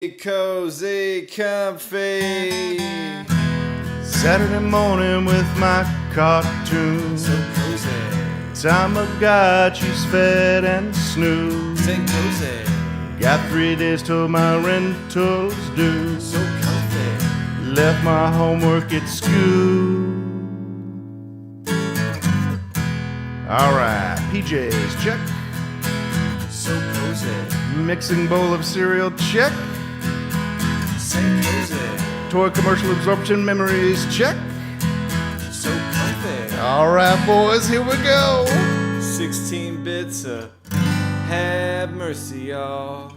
Cozy, comfy. Saturday morning with my cartoon. So cozy. Time I got she's fed and snoozed. Say cozy. Got 3 days till my rental's due. So comfy. Left my homework at school. Alright, PJs, check. So cozy. Mixing bowl of cereal, check. Say cozy. Toy commercial absorption memories, check. So comfy. Alright, boys, here we go. 16 bits of have mercy, y'all.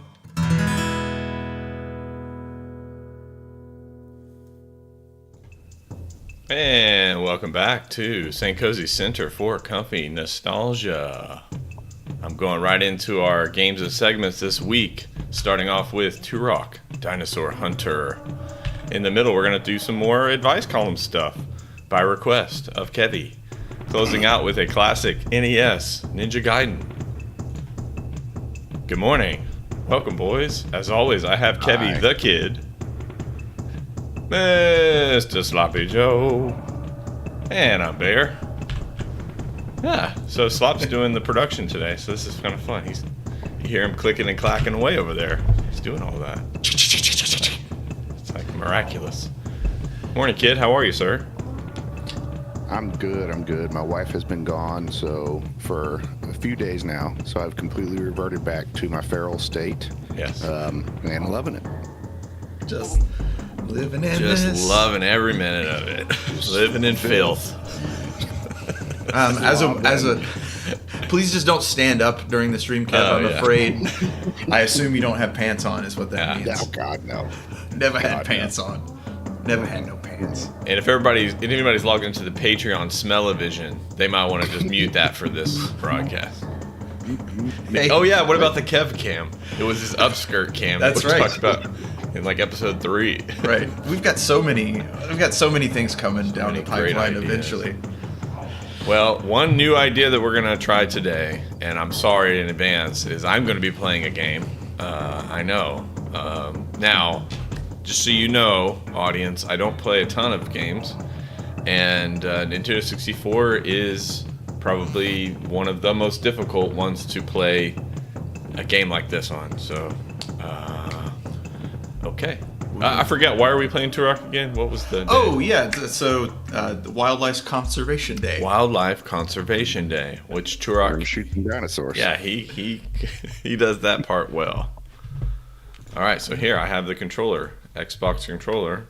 And welcome back to St. Kohzee Center for Comfy Nostalgia. I'm going right into our games and segments this week, starting off with Turok, Dinosaur Hunter. In the middle, we're going to do some more advice column stuff by request of Kevy. Closing out with a classic NES, Ninja Gaiden. Good morning. Welcome, boys. As always, I have Kevy Hi. the Kid, Mr. Sloppy Joe, and I'm Bear. Yeah, so Slop's doing the production today, so this is kind of fun. You hear him clicking and clacking away over there. He's doing all that. It's like miraculous. Morning, kid. How are you, sir? I'm good. My wife has been gone for a few days now, so I've completely reverted back to my feral state. Yes. And loving it. Just living in Just this. loving every minute of it. Living in filth. As a, please just don't stand up during the stream, Kev. Oh, I'm yeah. afraid. I assume you don't have pants on, is what that Yeah. means. Oh, God, no. Never had God, pants on. Never had no pants. And if anybody's logged into the Patreon Smell-O-Vision, they might want to just mute that for this broadcast. Hey, Oh yeah, what about the Kev cam? It was his upskirt cam That's that we right. talked about in like episode 3. Right. We've got so many things coming down the many great pipeline ideas. eventually. Well, one new idea that we're going to try today, and I'm sorry in advance, is I'm going to be playing a game. I know. Now, just so you know, audience, I don't play a ton of games, and Nintendo 64 is probably one of the most difficult ones to play a game like this on. So, okay. I forget, why are we playing Turok again? What was the day? Oh, yeah. So, the Wildlife Conservation Day. Wildlife Conservation Day, which Turok, Shooting dinosaurs. yeah, he does that part well. All right, so here I have the controller, Xbox controller,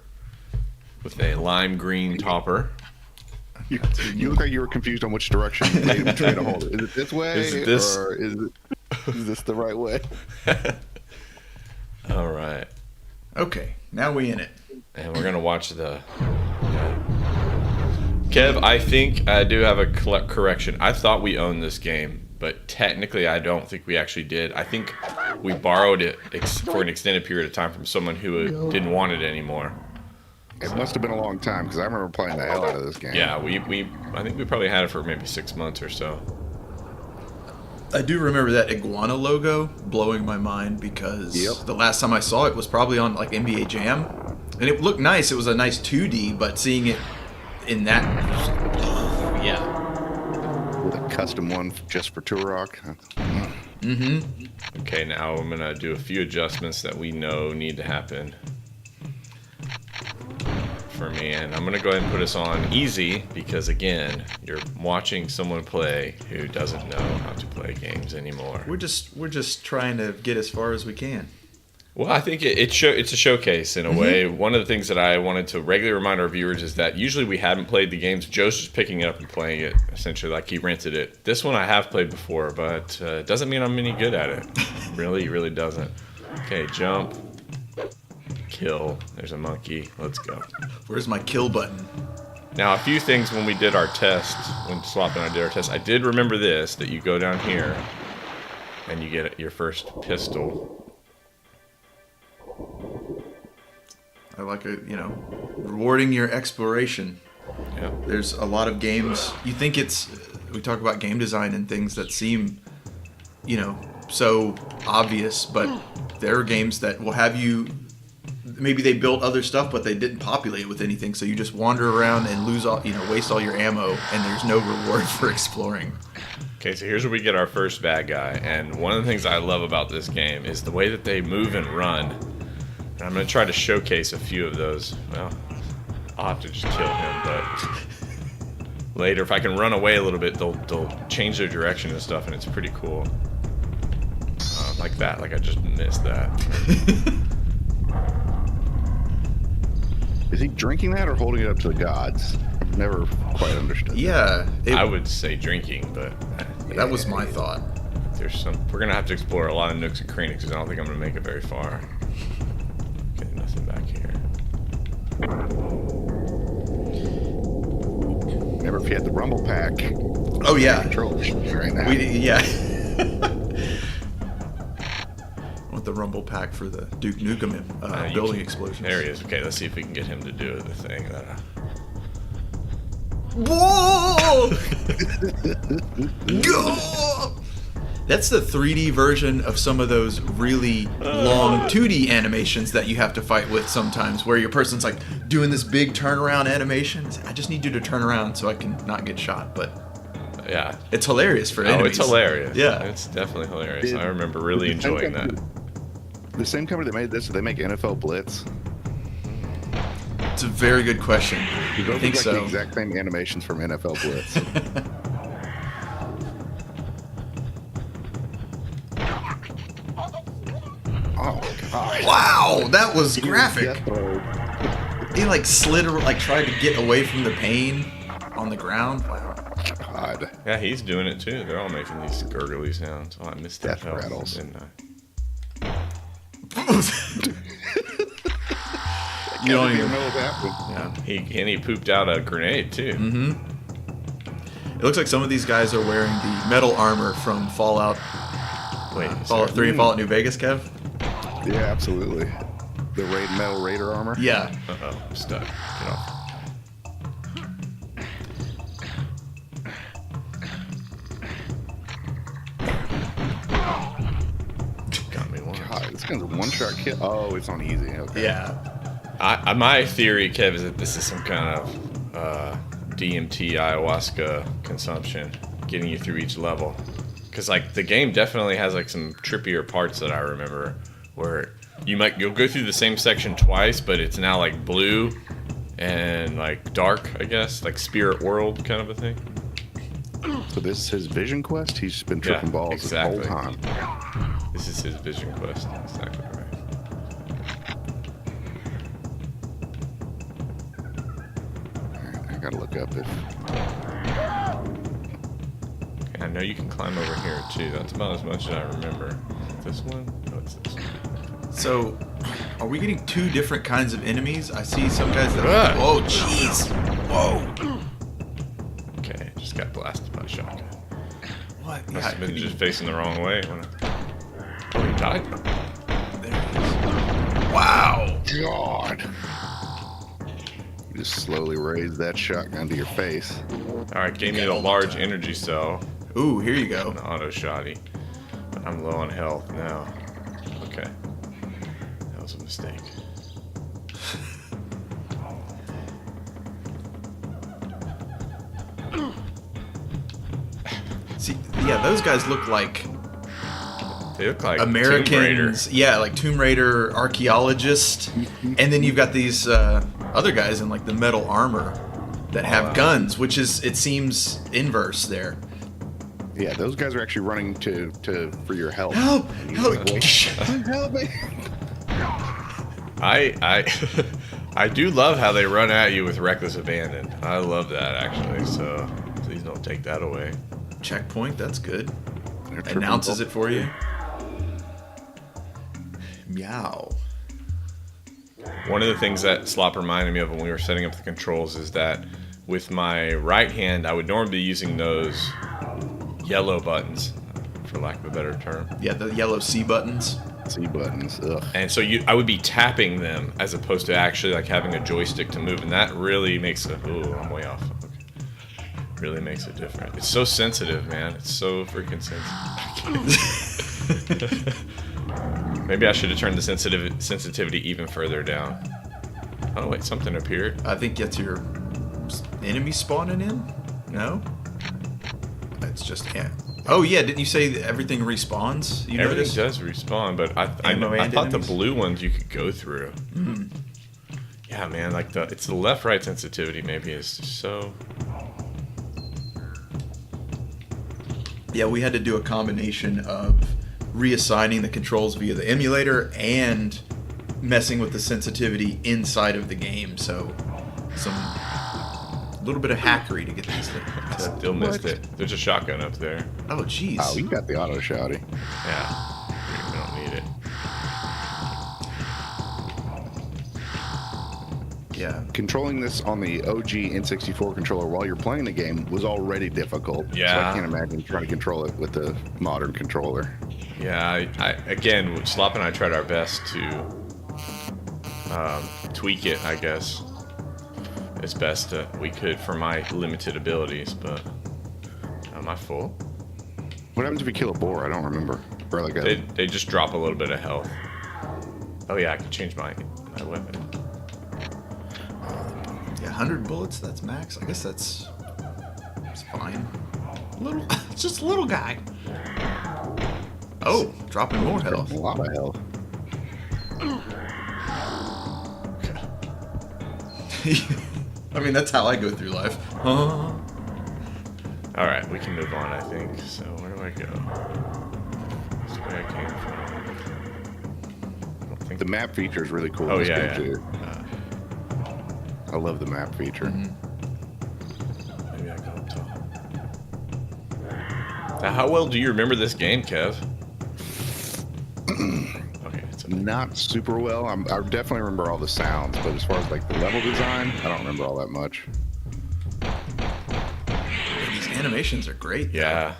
with a lime green topper. You look like you were confused on which direction they were trying to hold it. Is it this way, Is it this? or is this the right way? All right, Okay, now we in it. and we're gonna watch the. Kev, I think I do have a correction. I thought we owned this game, but technically I don't think we actually did. I think we borrowed it for an extended period of time from someone who didn't want it anymore. It must have been a long time, because I remember playing the hell out of this game. Yeah, I think we probably had it for maybe 6 months or so. I do remember that iguana logo blowing my mind because Yep. the last time I saw it was probably on like NBA Jam, and it looked nice. It was a nice 2D, but seeing it in that, yeah. With a custom one just for Turok. Okay, now I'm gonna do a few adjustments that we know need to happen for me, and I'm gonna go ahead and put us on easy because again, you're watching someone play who doesn't know how to play games anymore. We're just trying to get as far as we can. Well, I think it's a showcase in a way. One of the things that I wanted to regularly remind our viewers is that usually we hadn't played the games. Joe's just picking it up and playing it, essentially like he rented it. This one I have played before, but it doesn't mean I'm any good at it. Really doesn't. Okay, jump. Kill. There's a monkey. Let's go. Where's my kill button? Now, a few things when we did our test, when Slop and I did our test, I did remember this, that you go down here and you get your first pistol. I like rewarding your exploration. Yeah. There's a lot of games. You think we talk about game design and things that seem, so obvious, but there are games that will have you maybe they built other stuff, but they didn't populate it with anything. So you just wander around and lose all, waste all your ammo, and there's no reward for exploring. Okay, so here's where we get our first bad guy, and one of the things I love about this game is the way that they move and run. And I'm going to try to showcase a few of those. Well, I'll have to just kill him, but later, if I can run away a little bit, they'll change their direction and stuff, and it's pretty cool. Like that, like I just missed that. Is he drinking that or holding it up to the gods? I've never quite understood. Yeah, I would say drinking, but that was my thought. There's some. We're gonna have to explore a lot of nooks and crannies because I don't think I'm gonna make it very far. Okay, nothing back here. Never if you had the rumble pack. Oh yeah, Controllers right now. yeah. I want the rumble pack for the Duke Nukem building explosions. There he is. Okay, let's see if we can get him to do the thing that. Whoa! Go! That's the 3D version of some of those really long 2D animations that you have to fight with sometimes, where your person's like doing this big turnaround animation. I just need you to turn around so I can not get shot, but Yeah. it's hilarious for enemies. Oh, it's hilarious. Yeah. It's definitely hilarious. I remember really enjoying that. The same company that made this, they make NFL Blitz. It's a very good question. Those I think look like so. the exact same animations from NFL Blitz. Oh god! Wow, that was graphic. Death row. He like slid or like tried to get away from the pain on the ground. Wow. God. Yeah, he's doing it too. They're all making these gurgly sounds. Oh, I missed that. Death rattles. Didn't I? You don't even know what happened. Yeah. He pooped out a grenade too. Mm-hmm. It looks like some of these guys are wearing the metal armor from Fallout. Wait, Fallout 3 and Fallout New Vegas, Kev? Yeah, absolutely. The metal Raider armor. Yeah. Uh-oh, I'm stuck. Get off. Got me once. God, this guy's a one-shot kill. Oh, it's on easy. Okay. Yeah. My theory, Kev, is that this is some kind of DMT ayahuasca consumption, getting you through each level. Because like the game definitely has like some trippier parts that I remember, where you'll go through the same section twice, but it's now like blue and like dark, I guess, like Spirit World kind of a thing. So this is his vision quest? He's just been tripping balls exactly. the whole time. This is his vision quest. Exactly right. I gotta look up if... Okay, I know you can climb over here too. That's about as much as I remember. This one? No, it's this one. So, are we getting two different kinds of enemies? I see some guys that Ah. are... Whoa, jeez. Whoa. Okay, just got blasted by a shotgun. What? Must have been could be- just facing the wrong way. Oh, he died? There it is. Wow. God! You just slowly raise that shotgun to your face. Alright, gave me the large energy cell. Ooh, here you go. An auto shotty. But I'm low on health now. Okay. That was a mistake. See, yeah, those guys look like They look like Tomb Raider. Americans. Yeah, like Tomb Raider archaeologists. And then you've got these other guys in like the metal armor that have guns, which is, it seems, inverse there. Yeah, those guys are actually running for your help. Help! And you Help! like, wait, help me! I do love how they run at you with reckless abandon. I love that actually. So please don't take that away. Checkpoint, that's good. They're tripping Announces balls. it for you. Meow. One of the things that Slop reminded me of when we were setting up the controls is that with my right hand, I would normally be using those yellow buttons, for lack of a better term. Yeah, the yellow C buttons. C buttons. Ugh. And so I would be tapping them as opposed to actually like having a joystick to move, and that really makes it. Ooh, I'm way off. Okay. Really makes it different. It's so sensitive, man. It's so freaking sensitive. Maybe I should have turned the sensitivity even further down. Oh wait, something appeared. I think that's your enemy spawning in? No? It's just, yeah. Oh yeah, didn't you say that everything respawns? You Everything noticed? does respawn, but I thought the blue ones you could go through. Mm. Yeah, man, like it's the left-right sensitivity maybe is just so... Yeah, we had to do a combination of reassigning the controls via the emulator and messing with the sensitivity inside of the game. So, a little bit of hackery to get these I still missed it. There's a shotgun up there. Oh, jeez. Oh, you got the auto shouty. Yeah, we don't need it. Yeah. Controlling this on the OG N64 controller while you're playing the game was already difficult. So Yeah. I can't imagine trying to control it with the modern controller. Yeah, I again, Slop and I tried our best to tweak it, I guess, as best we could for my limited abilities, but am I full? What happens if you kill a boar? I don't remember. Or like a, They just drop a little bit of health. Oh yeah, I can change my weapon. Yeah, 100 bullets, that's max. I guess that's fine. Little, just a little guy. Oh, dropping more health. a lot of health. I mean, that's how I go through life. All right, we can move on, I think. So where do I go? This way I came from. I don't think The map feature is really cool. Oh in this yeah, game, yeah. too. I love the map feature. Maybe I go up top. Now, how well do you remember this game, Kev? Okay, it's okay. Not super well. I definitely remember all the sounds, but as far as like the level design, I don't remember all that much. These animations are great. Yeah.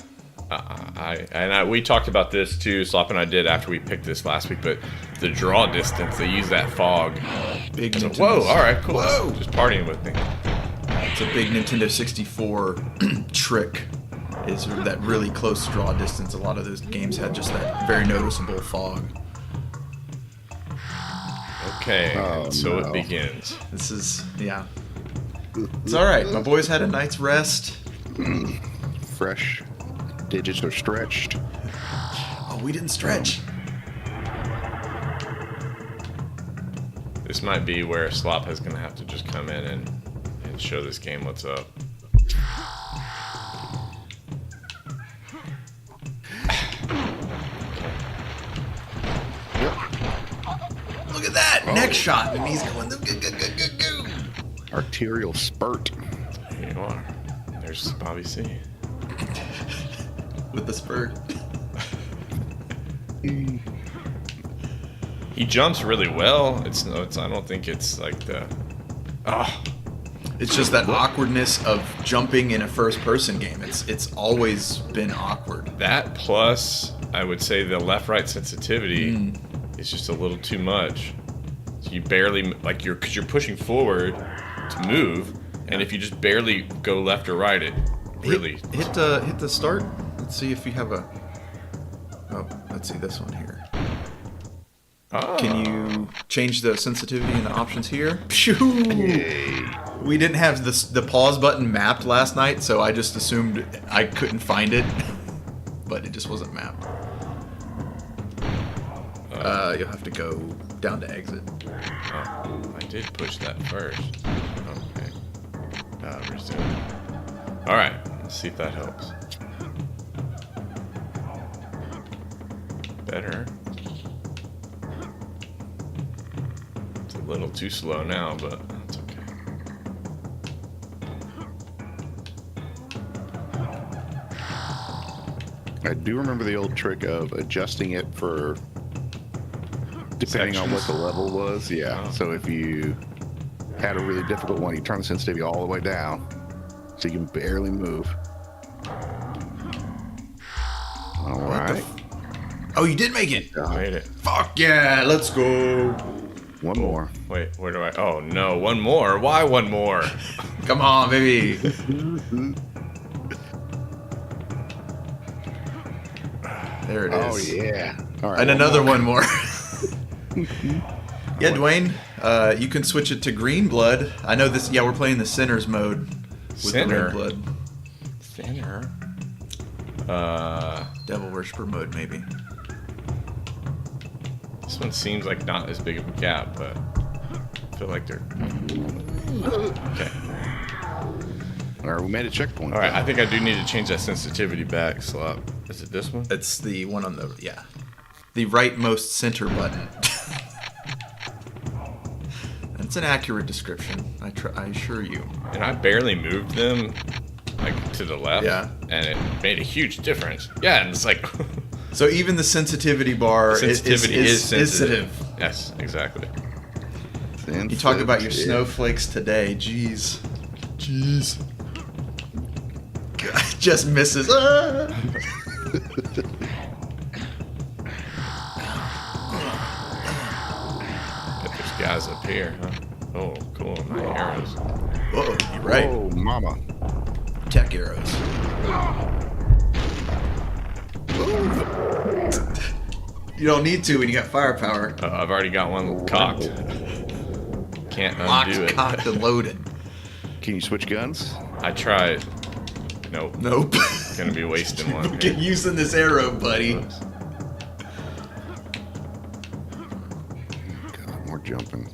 We talked about this too, Slop and I did after we picked this last week, but the draw distance, they use that fog. Big So, Nintendo. whoa, alright, cool. Whoa. Just partying with me. It's a big Nintendo 64 trick. Is that really close draw distance? A lot of those games had just that very noticeable fog. Okay, Oh, so no. it begins. This is, yeah. It's alright. My boys had a night's rest. Fresh digits are stretched. Oh, we didn't stretch. This might be where Slop is going to have to just come in and show this game what's up. Look at that! Oh. Neck shot, and he's going go, go, go, go, go. Arterial spurt. Here you are. There's Bobby C. With the spurt. He jumps really well. It's I don't think it's like the... Oh, It's just that awkwardness of jumping in a first-person game. It's always been awkward. that plus, I would say the left-right sensitivity is just a little too much. So you barely, like because you're pushing forward to move, and if you just barely go left or right, it really... Hit the start. Let's see if you have a... Oh, let's see this one here. Ah. Can you change the sensitivity and the options here? Phew! We didn't have the pause button mapped last night, so I just assumed I couldn't find it, but it just wasn't mapped. You'll have to go down to exit. Oh, I did push that first. Okay. Resume. All right. Let's see if that helps. Better. It's a little too slow now, but that's okay. I do remember the old trick of adjusting it for depending on what the level was. Yeah. Oh. So if you had a really difficult one, you turn the sensitivity all the way down so you can barely move. All right. Oh, you did make it! I made it. Fuck yeah, let's go! One more. Wait, where do I... Oh, no. One more. Why one more? Come on, baby! There it is. Oh yeah. All right. And one another more. one more. Yeah, Dwayne, you can switch it to green blood. I know this. Yeah, we're playing the Sinners mode with Sinner? the red blood. Thinner. Devil Worshipper mode, maybe. This one seems like not as big of a gap, but I feel like they're... Okay. All right, we made a checkpoint. All right, I think I do need to change that sensitivity back, Slop. Is it this one? It's the one on the the rightmost center button. That's an accurate description. I assure you. And I barely moved them, like, to the left. Yeah. And it made a huge difference. Yeah, and it's like... So even the sensitivity bar sensitivity is sensitive. sensitive. Yes, exactly. You talk about your snowflakes today. Jeez. God, just misses. Ah! But there's guys up here, huh? Oh, cool. My arrows. Whoa, you're right. Oh, mama. Tech arrows. You don't need to when you got firepower. I've already got one cocked. Can't Locked, undo it. cocked, and loaded. Can you switch guns? I tried. Nope. Nope. Gonna be wasting one. Get using this arrow, buddy. Oops. God, more jumping.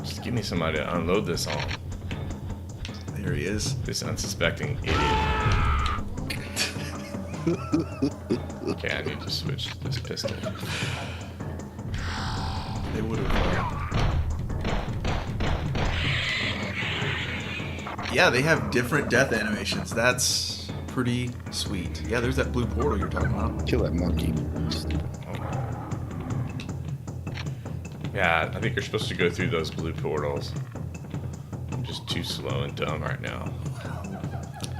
Just give me somebody to unload this on. There he is. This unsuspecting idiot. Okay, I need to switch this pistol. They would have. Yeah, they have different death animations. That's pretty sweet. Yeah, there's that blue portal you're talking about. Kill that monkey. Yeah, I think you're supposed to go through those blue portals. I'm just too slow and dumb right now. I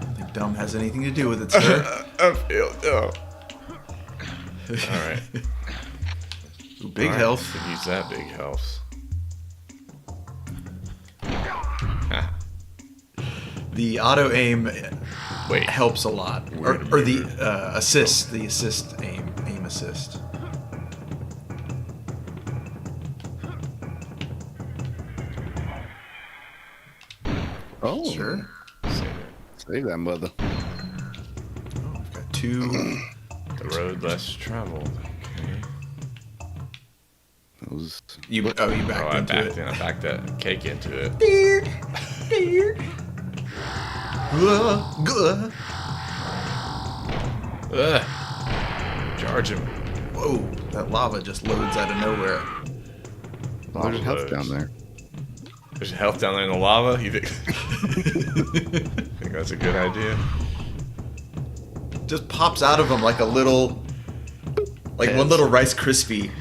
don't think dumb has anything to do with it, sir. I feel dumb. Alright. Ooh, big health. Could use that big health. Ah, The auto aim wait. helps a lot, or the assist, aim assist. Oh, Sure. Save that mother. Oh, I've got two. The road less traveled. Okay. Those. You backed I into backed it. in. I backed that cake into it. Ugh. Charge him. Whoa, that lava just loads out of nowhere. There's health loads. down there. There's health down there in the lava. You think? Think that's a good idea? Just pops out of them like a little, like one little Rice Krispie.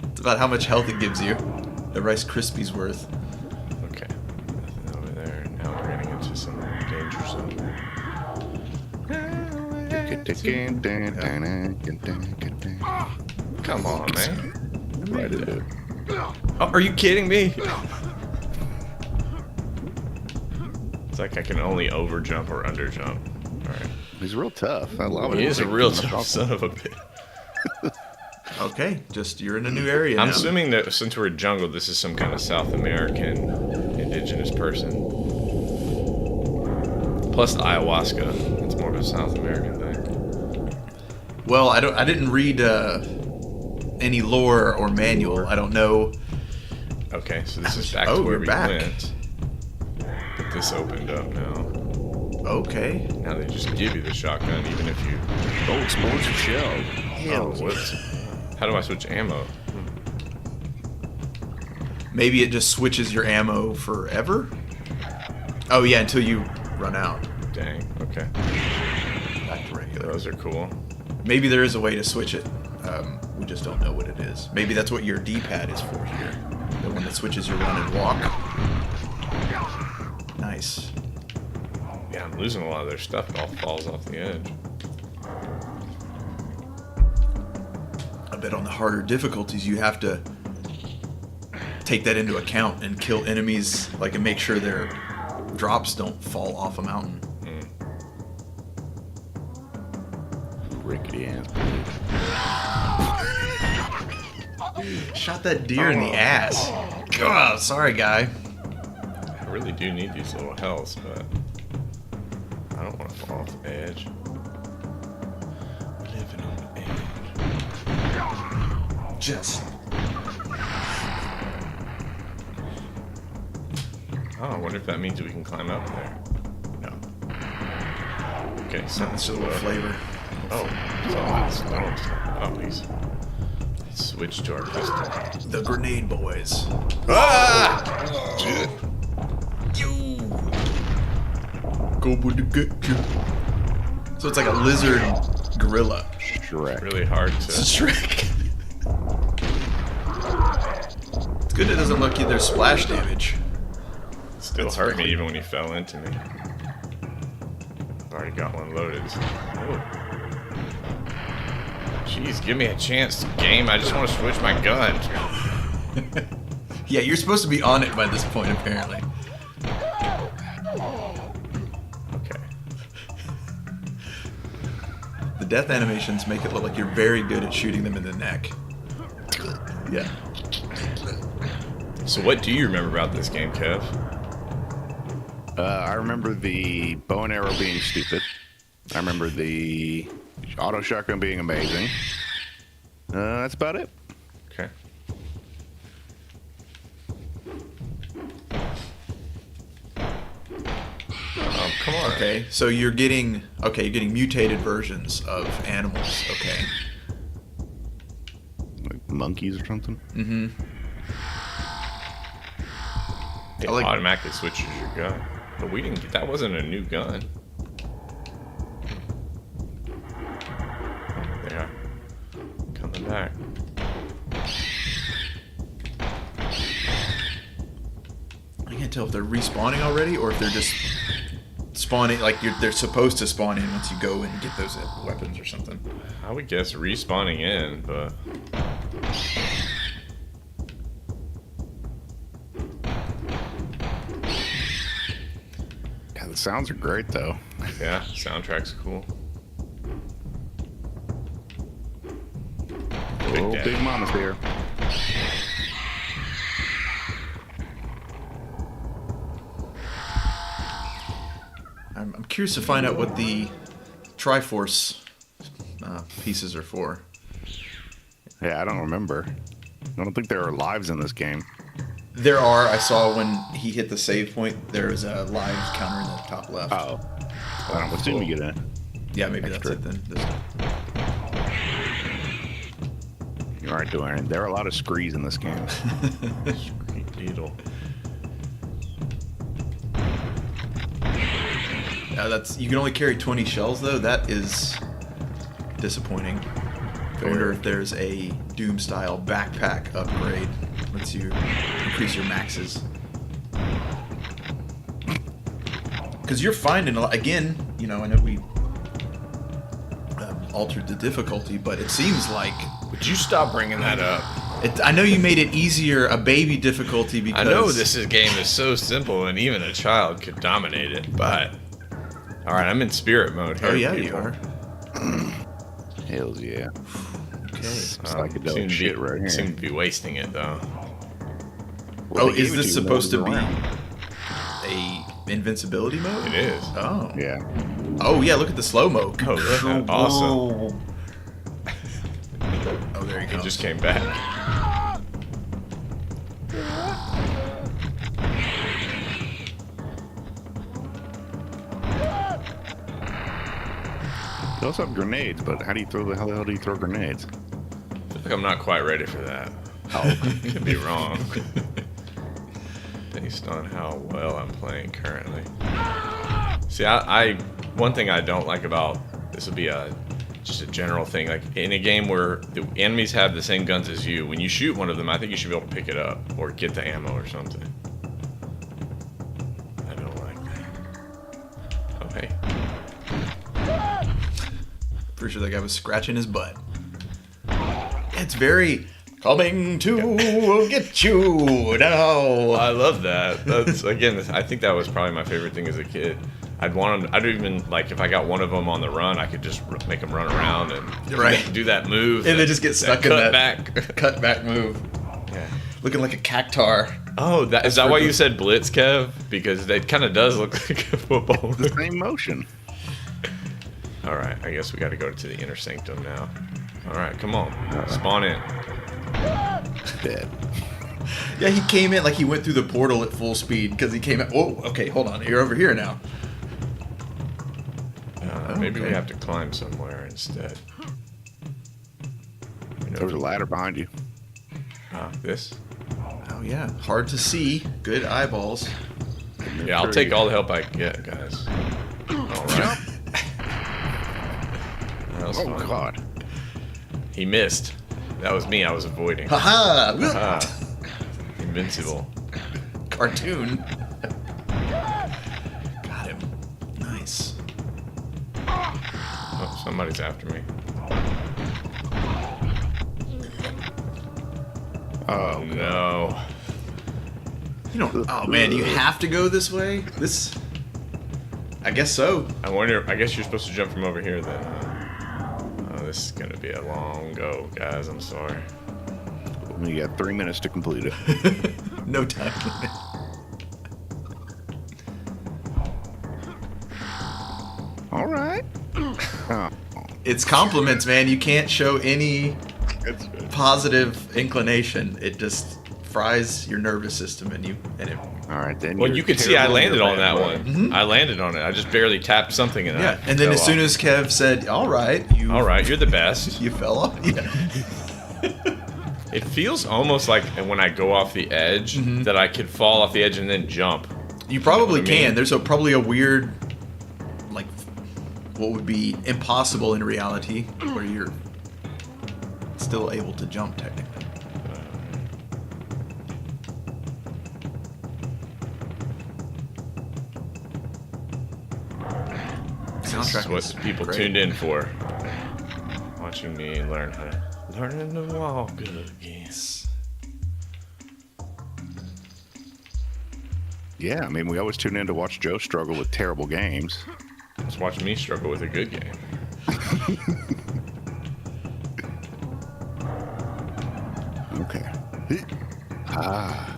It's about how much health it gives you. The Rice Krispie's worth. Okay. Nothing over there. Now we're getting into some danger zone. Come on, man. Right into it. Oh, are you kidding me? It's like I can only over jump or under jump. Alright. He's real tough. I love it. He is a real tough son of a bitch. Okay, just you're in a new area I'm now. assuming that since we're jungle, this is some kind of South American indigenous person. Plus the ayahuasca. It's more of a South American thing. Well, I didn't read any lore or manual. I don't know. Okay, so this is back Oh, to where we're we back. went. But this opened up now. Okay. Now they just give you the shotgun even if you... Gold sponsor show. Oh, whoops. How do I switch ammo? Maybe it just switches your ammo forever? Oh yeah, until you run out. Dang, okay. Back to regular. Those are cool. Maybe there is a way to switch it. We just don't know what it is. Maybe that's what your D-pad is for here. The one that switches your run and walk. Nice. Yeah, I'm losing a lot of their stuff. It all falls off the edge. I bet on the harder difficulties you have to take that into account and kill enemies, like, and make sure their drops don't fall off a mountain. Rickety ass. Shot that deer in the ass. God, sorry, guy. I really do need these little healths, but I don't want to fall off the edge. Living on the edge. Just. Oh, I wonder if that means we can climb up there. No. Okay, so That's just a little flavor. Oh, he's switched to our pistol. The grenade boys. Ah! Go with the good. So it's like a lizard gorilla. Shrek. Really hard to. It's a Shrek. It's good it doesn't look either splash damage. Still hurt me even when he fell into me. I've already got one loaded. Oh. Jeez, give me a chance, game. I just want to switch my gun. Yeah, you're supposed to be on it by this point, apparently. Okay. The death animations make it look like you're very good at shooting them in the neck. Yeah. So what do you remember about this game, Kev? I remember the bow and arrow being stupid. I remember the auto shotgun being amazing. That's about it. Okay. Come on. Okay, so you're getting mutated versions of animals. Okay. Like monkeys or something. Mm-hmm. It automatically switches your gun. But we didn't get that wasn't a new gun. They are coming back. I can't tell if they're respawning already or if they're just spawning like they're supposed to spawn in once you go and get those weapons or something. I would guess respawning in, but Yeah, the sounds are great though. yeah, soundtrack's cool. Oh, Daddy. Big Mama's here. I'm curious to find out what the Triforce pieces are for. Yeah, I don't remember. I don't think there are lives in this game. There are. I saw when he hit the save point, there was a live counter in the top left. Oh. I don't assume you get it. Yeah, maybe Extra. that's it then. You aren't doing anything. There are a lot of screes in this game. Sweet needle. That's you can only carry 20 shells though. That is disappointing. I wonder if there's a Doom style backpack upgrade. Lets you increase your maxes. Because you're finding a lot. Again, you know, I know we altered the difficulty, but it seems like. Would you stop bringing that up? I know you made it easier, a baby difficulty, because. I know game is so simple and even a child could dominate it, but. Alright, I'm in spirit mode here. Oh, yeah, people. you are. Hells yeah. Okay. Psychedelic shit right here. Seem to be wasting it, though. Well, Oh, they is gave it this you when supposed it to was be around. a invincibility mode? It is. Oh. Yeah. Oh, yeah, look at the slow-mo. Oh, yeah, awesome. Oh, there you He go. just came back. They also have grenades, but how the hell do you throw grenades? I feel like I'm not quite ready for that. Oh. Could be wrong. Based on how well I'm playing currently. See, I one thing I don't like about this would be just a general thing. Like in a game where the enemies have the same guns as you, when you shoot one of them, I think you should be able to pick it up or get the ammo or something. I don't like that. Oh hey. Pretty sure that guy was scratching his butt. It's very coming to get you now. I love that. That's again. I think that was probably my favorite thing as a kid. I'd want them. I'd even like if I got one of them on the run, I could just make them run around and Right. do that move, And they just get stuck in cut that back. cutback move. Yeah. Looking like a cactar. Oh, is that why you said blitz, Kev? Because it kind of does look like a football. The same motion. All right, I guess we got to go to the inner sanctum now. All right, come on, spawn in. Dead. Yeah, he came in like he went through the portal at full speed because he came in. Oh, okay, hold on. You're over here now. Maybe we okay. have to climb somewhere instead. There was a ladder behind you. This? Oh yeah, hard to see. Good eyeballs. Yeah, I'll take all the help I can get, guys. All right. That was Oh fun. God. He missed. That was me. I was avoiding. Haha! Invincible. Cartoon. Got him. Nice. Oh, somebody's after me. Oh, No. You don't. Oh man, you have to go this way. This. I guess so. I wonder. I guess you're supposed to jump from over here then. Oh, this is gonna be a long go, guys. I'm sorry. You got 3 minutes to complete it. No time limit. All right. Oh, It's compliments, man. You can't show any it's positive inclination. It just fries your nervous system, and it. all right then. Well, you're you could see I terrible in landed your on that bad one. way. I landed on it. I just barely tapped something and Yeah, I and then fell as soon off. as Kev said, "All right, you." All right, you're the best. You fell off. Yeah. It feels almost like when I go off the edge that I could fall off the edge and then jump. You probably what I mean? can. There's probably a weird, like, what would be impossible in reality, where you're still able to jump technically. This is Soundtrack what is people great. tuned in for. Watching me learn how to walk again. Yeah, I mean, we always tune in to watch Joe struggle with terrible games. Just watch me struggle with a good game. Okay. Ah.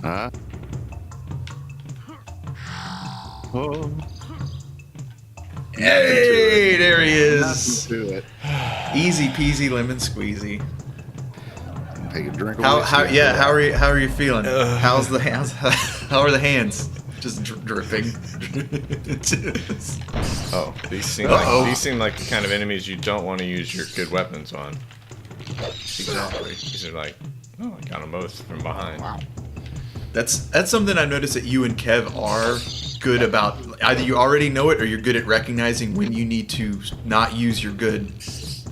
Ah. Oh. Hey, there he is. Do it. Easy peasy lemon squeezy. Take a drink of How whiskey. yeah? How are you feeling? How's the hands? How are the hands? Just dripping. Oh, these Uh-oh. seem like the kind of enemies you don't want to use your good weapons on. Exactly. These are like, oh, I got them both from behind. Wow. That's something I noticed that you and Kev are good about. Either you already know it or you're good at recognizing when you need to not use your good.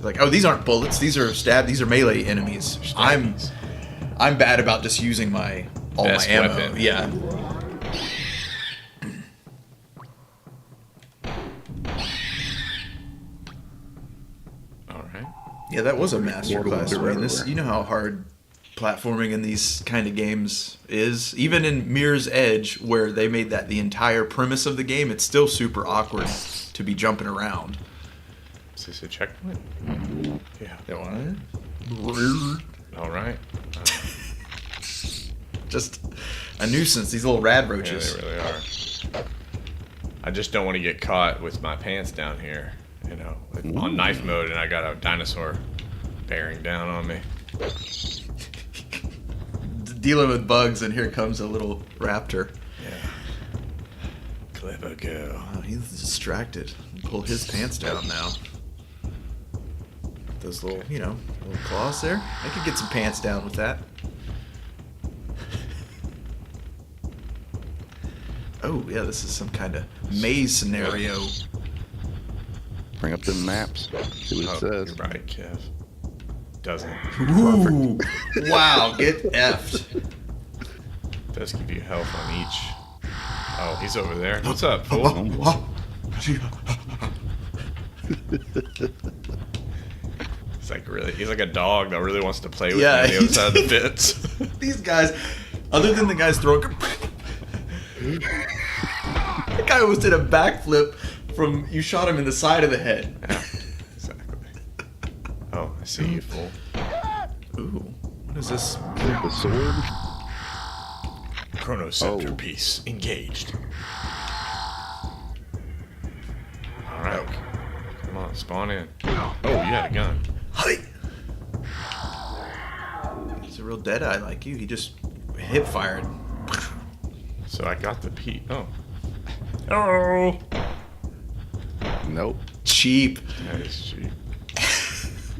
Like, oh, these aren't bullets. These are these are melee enemies. Stabbies. I'm bad about just using all Best my ammo. weapon. Yeah. All right. Yeah, that was a masterclass. Water I mean, this, you know how hard platforming in these kind of games is. Even in Mirror's Edge, where they made that the entire premise of the game, it's still super awkward to be jumping around. Is this a checkpoint? Yeah. All right. Just a nuisance, these little rad Yeah, roaches. they really are. I just don't want to get caught with my pants down here, you know, on knife mode, and I got a dinosaur bearing down on me. Dealing with bugs, and here comes a little raptor. Yeah. Clever girl. Oh, he's distracted. Pull his pants down now. Those little, little claws there. I could get some pants down with that. Oh, yeah, this is some kind of maze scenario. Bring up the maps. See what it Oh, says. you're right, Kev. Doesn't. Ooh, wow, get effed. Does give you health on each. Oh, he's over there. What's up, fool? He's like a dog that really wants to play with Yeah, me on the he other side of the fence. These guys, Other than the guy's throwing... The guy almost did a backflip from... You shot him in the side of the head. Yeah, exactly. Oh, I see you, fool. Ooh. What is this? The sword? Chronoceptor piece engaged. Alright. Come on, spawn in. Oh, you had a gun. Hi. He's a real deadeye like you. He just hip fired. So I got the P. Oh. Oh. Nope. Cheap. That is cheap.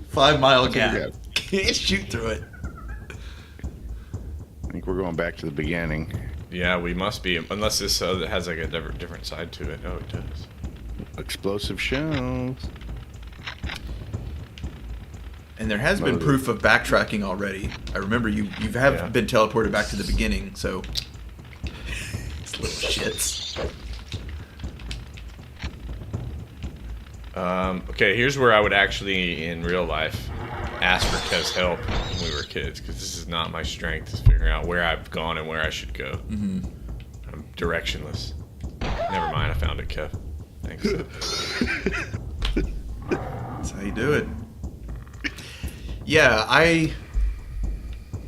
5 mile what we gap. got. Can't shoot through it. I think we're going back to the beginning. Yeah, we must be. Unless this has like a different side to it. Oh, it does. Explosive shells. And there has been proof of backtracking already. I remember you have been teleported back to the beginning, so... These little shits. Okay, here's where I would actually, in real life, ask for Kev's help when we were kids, because this is not my strength, is figuring out where I've gone and where I should go. Mm-hmm. I'm directionless. Never mind, I found it, Kev. Thanks. That's how you do it. Yeah,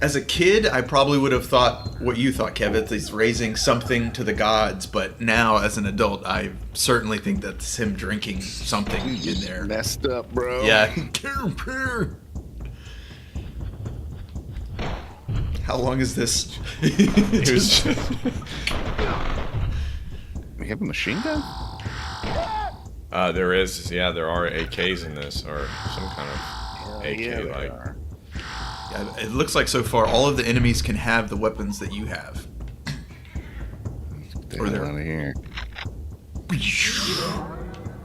as a kid, I probably would have thought what you thought, Kev. It's raising something to the gods, but now, as an adult, I certainly think that's him drinking something in there. Messed up, bro. Yeah. How long is this? We have a machine gun? There are AKs in this, or some kind of AK like. Yeah, it looks like so far all of the enemies can have the weapons that you have. Get the hell out of here.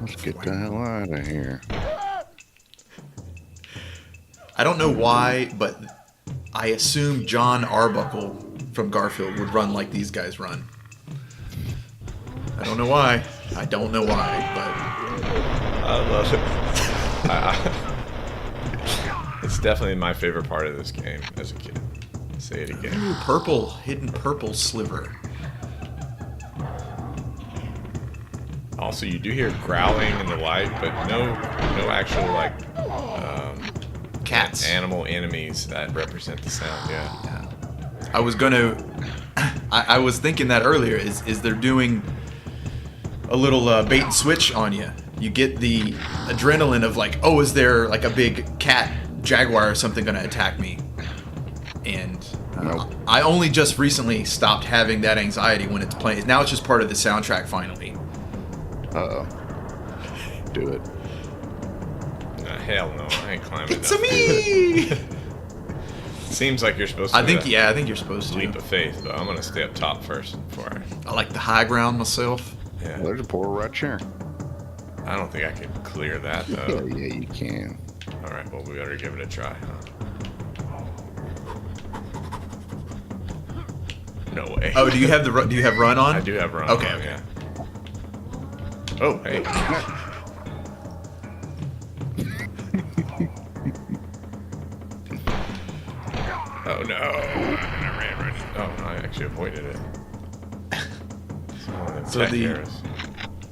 Let's get the hell out of here. I don't know why, but I assume John Arbuckle from Garfield would run like these guys run. I don't know why. I don't know why, but... I love it. It's definitely my favorite part of this game as a kid. Say it again. Ooh, hidden purple sliver. Also, you do hear growling in the light, but no actual like Cats. animal enemies that represent the sound. Yeah. I was thinking that earlier. Is they're doing a little bait and switch on you? You get the adrenaline of like, oh, is there like a big cat, jaguar, or something going to attack me? And Nope. I only just recently stopped having that anxiety when it's playing. Now it's just part of the soundtrack finally. Uh-oh. Do it. Hell no, I ain't climbing It's that. me. Seems like you're supposed to. I think you're supposed to. Leap of faith, but I'm gonna stay up top first before I like the high ground myself. Yeah. Well, there's a portal right here. I don't think I can clear that Oh, though. yeah, you can. All right, well we better give it a try, huh? No way. Oh, do you have run on? I do have run. Okay, on, okay. Yeah. Oh, hey. Oh no! I ran right. Oh, I actually avoided it. So the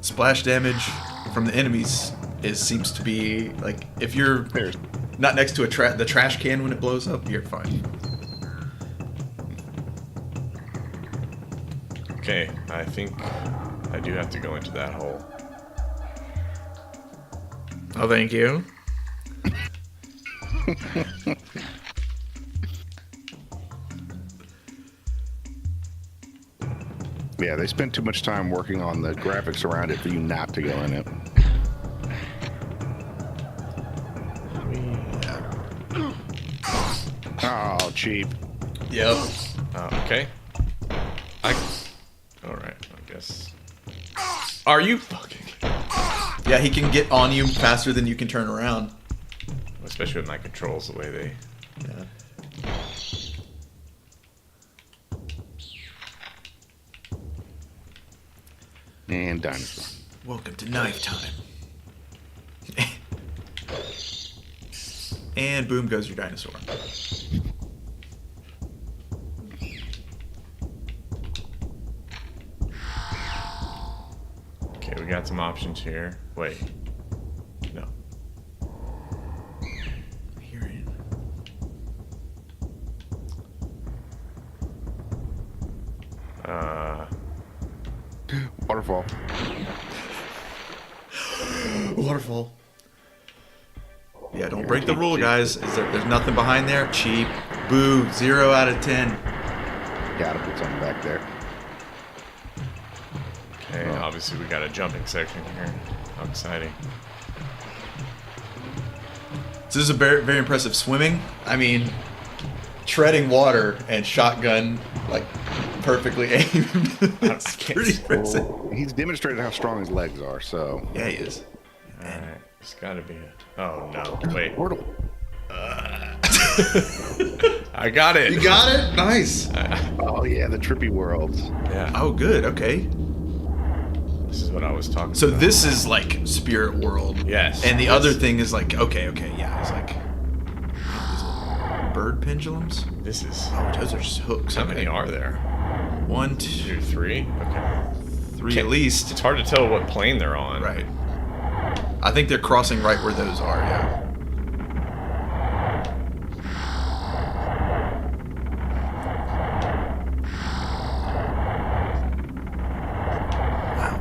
splash damage from the enemies seems to be like if you're not next to the trash can when it blows up, you're fine. Okay, I think I do have to go into that hole. Oh, thank you. Yeah, they spent too much time working on the graphics around it for you not to go in it. Oh, cheap. Yep. Okay. Alright, I guess. Are you fucking... Yeah, he can get on you faster than you can turn around. Especially with my controls, the way they... Yeah. And dinosaur. Welcome to knife time. And boom goes your dinosaur. got some options here. Wait. No. Hearing. Waterfall. Waterfall. Yeah, don't break the rule, guys. There's nothing behind there. Cheap. Boo. 0 out of 10. Gotta put something back there. Okay, obviously we got a jumping section here. How exciting. So this is a very, very impressive swimming. I mean, treading water and shotgun, like, perfectly aimed. It's pretty impressive. Well, he's demonstrated how strong his legs are, so. Yeah, he is. Alright, it's gotta be it. Oh no, wait. Portal. I got it! You got it? Nice. Oh, yeah, the trippy worlds. Yeah. Oh, good. Okay. This is what I was talking So about. this is like Spirit World. Yes. And the other thing is like, okay, yeah, it's like is it bird pendulums. This is. Oh, those are just hooks. How Okay. many are there? 1, 2, 2, 3? Okay. 3 at least. It's hard to tell what plane they're on. Right. I think they're crossing right where those are. Yeah. Wow.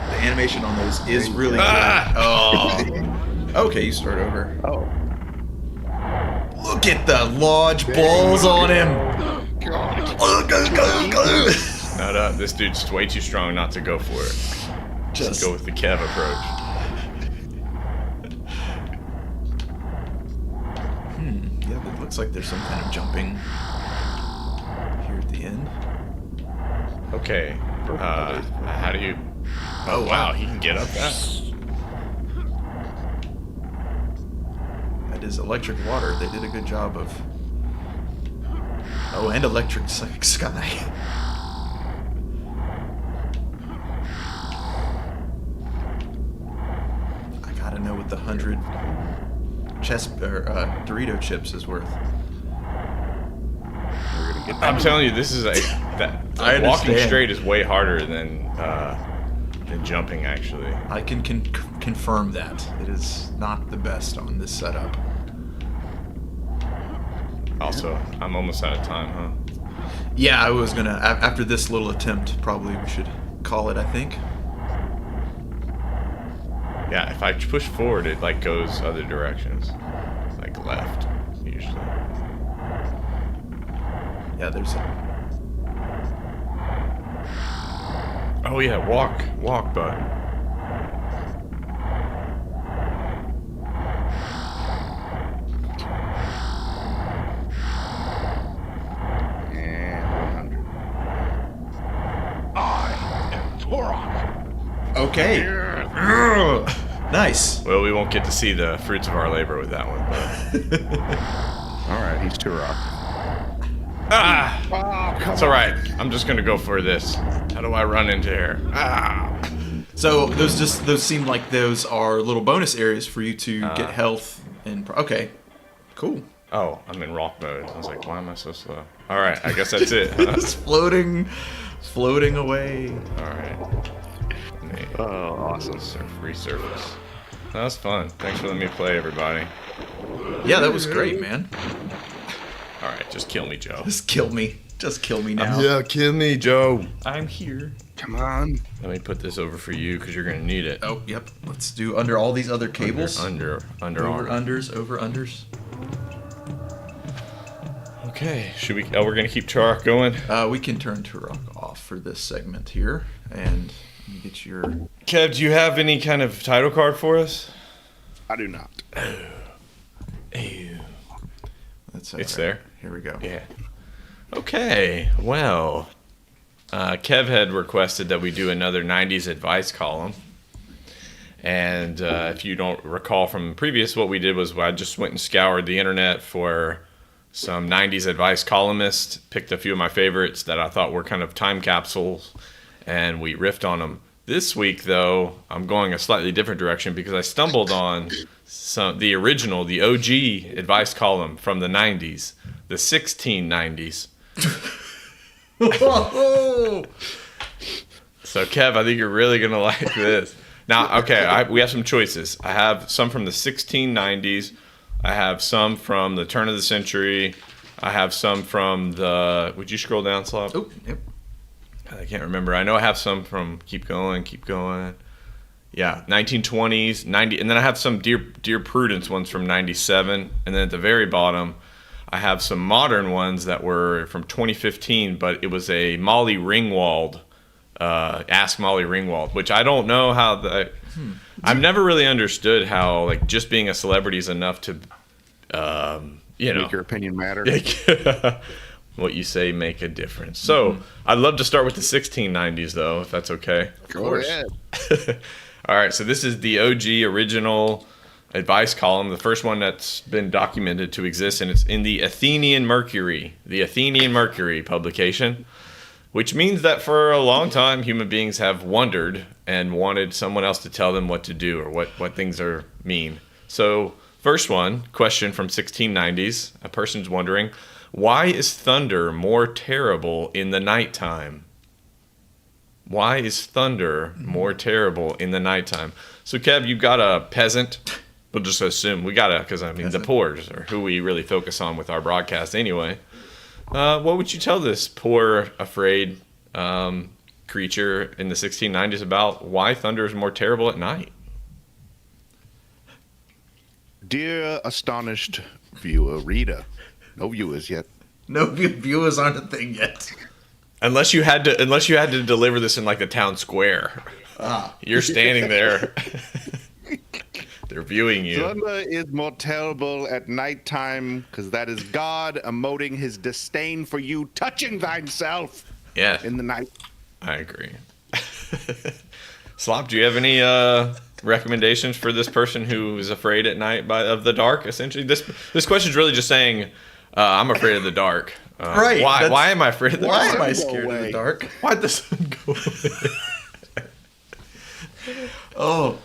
The animation on those is really good. Oh. Okay, you start over. Oh. Look at the large balls on him. No, this dude's way too strong not to go for it. Just go with the Kev approach. Yeah, but it looks like there's some kind of jumping here at the end. Okay. How do you... Oh, wow, he can get up that. That is electric water. They did a good job of... Oh, and electric sky. I gotta know what the 100 Dorito chips is worth. We're gonna get I'm telling you, this is a... I walking understand. straight is way harder than jumping, actually. I can confirm that. It is not the best on this setup. Also, I'm almost out of time, huh? Yeah, I was gonna... After this little attempt, probably we should call it, I think. Yeah, if I push forward, it like goes other directions. Like left, usually. Yeah, there's a... Oh yeah, walk, bud. And 100. I am Turok. Okay. Nice. Well, we won't get to see the fruits of our labor with that one. But... All right, he's Turok. Ah! Oh, come It's all right. I'm just gonna go for this. How do I run into here? Ah! So those seem like those are little bonus areas for you to get health and okay, cool. Oh, I'm in rock mode. I was like, why am I so slow? All right, I guess that's it. Huh? It's floating away. All right. Oh, awesome. Resurface. That was fun. Thanks for letting me play, everybody. Yeah, that was great, man. All right, just kill me, Joe. Just kill me. Just kill me now. Yeah, kill me, Joe. I'm here. Come on. Let me put this over for you because you're gonna need it. Oh, yep. Let's do under all these other cables. Under over arm. unders, over unders. Okay. Should we? Oh, we're gonna keep Turok going. We can turn Turok off for this segment here, and you get your. Kev, do you have any kind of title card for us? I do not. That's It's there. Here we go. Yeah. Okay. Well, Kev had requested that we do another 90s advice column. And if you don't recall from previous, what we did was I just went and scoured the internet for some 90s advice columnists, picked a few of my favorites that I thought were kind of time capsules, and we riffed on them. This week, though, I'm going a slightly different direction because I stumbled on the original, the OG advice column from the 90s, the 1690s. So, Kev, I think you're really going to like this. Now, okay, we have some choices. I have some from the 1690s. I have some from the turn of the century. I have some from the... Would you scroll down, Slop? Oh, yep. I can't remember. I know I have some from... Keep going. Yeah, 1920s, 90... And then I have some Dear Prudence ones from 97. And then at the very bottom, I have some modern ones that were from 2015, but it was a Molly Ringwald... Ask Molly Ringwald, which I don't know how I've never really understood how like just being a celebrity is enough to Make your opinion matter. What you say make a difference. So I'd love to start with the 1690s though, if that's okay. Go ahead. All right, so this is the OG original advice column, the first one that's been documented to exist, and it's in the Athenian Mercury publication. Which means that for a long time, human beings have wondered and wanted someone else to tell them what to do or what things mean. So, first one, question from 1690s. A person's wondering, why is thunder more terrible in the nighttime? Why is thunder more terrible in the nighttime? So, Kev, you've got a peasant. We'll just assume because the poor are who we really focus on with our broadcast anyway. What would you tell this poor, afraid creature in the 1690s about why thunder is more terrible at night? Dear astonished viewer, reader, no viewers yet. No viewers aren't a thing yet. Unless you had to deliver this in like the town square. You're standing there. They're viewing you. Thunder is more terrible at nighttime because that is God emoting his disdain for you touching thyself in the night. I agree. Slop, do you have any recommendations for this person who is afraid at night of the dark, essentially? This question is really just saying, I'm afraid of the dark. Right. Why am I afraid of the dark? Why am I scared of the dark? Why'd the sun go away?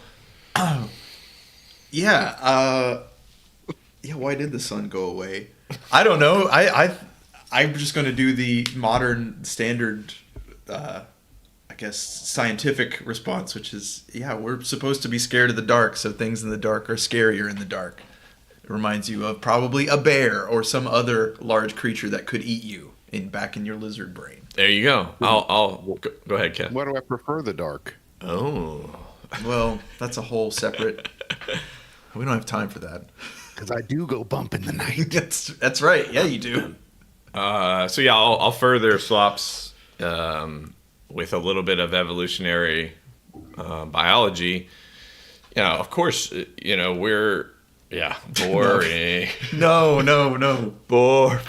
Yeah. Why did the sun go away? I don't know. I'm just going to do the modern standard, I guess, scientific response, which is, we're supposed to be scared of the dark, so things in the dark are scarier in the dark. It reminds you of probably a bear or some other large creature that could eat you back in your lizard brain. There you go. I'll go ahead, Ken. Why do I prefer the dark? Oh. Well, that's a whole separate... We don't have time for that. Because I do go bump in the night. That's right. Yeah, you do. I'll further Slop's with a little bit of evolutionary biology. Of course, we're boring. No. Bore.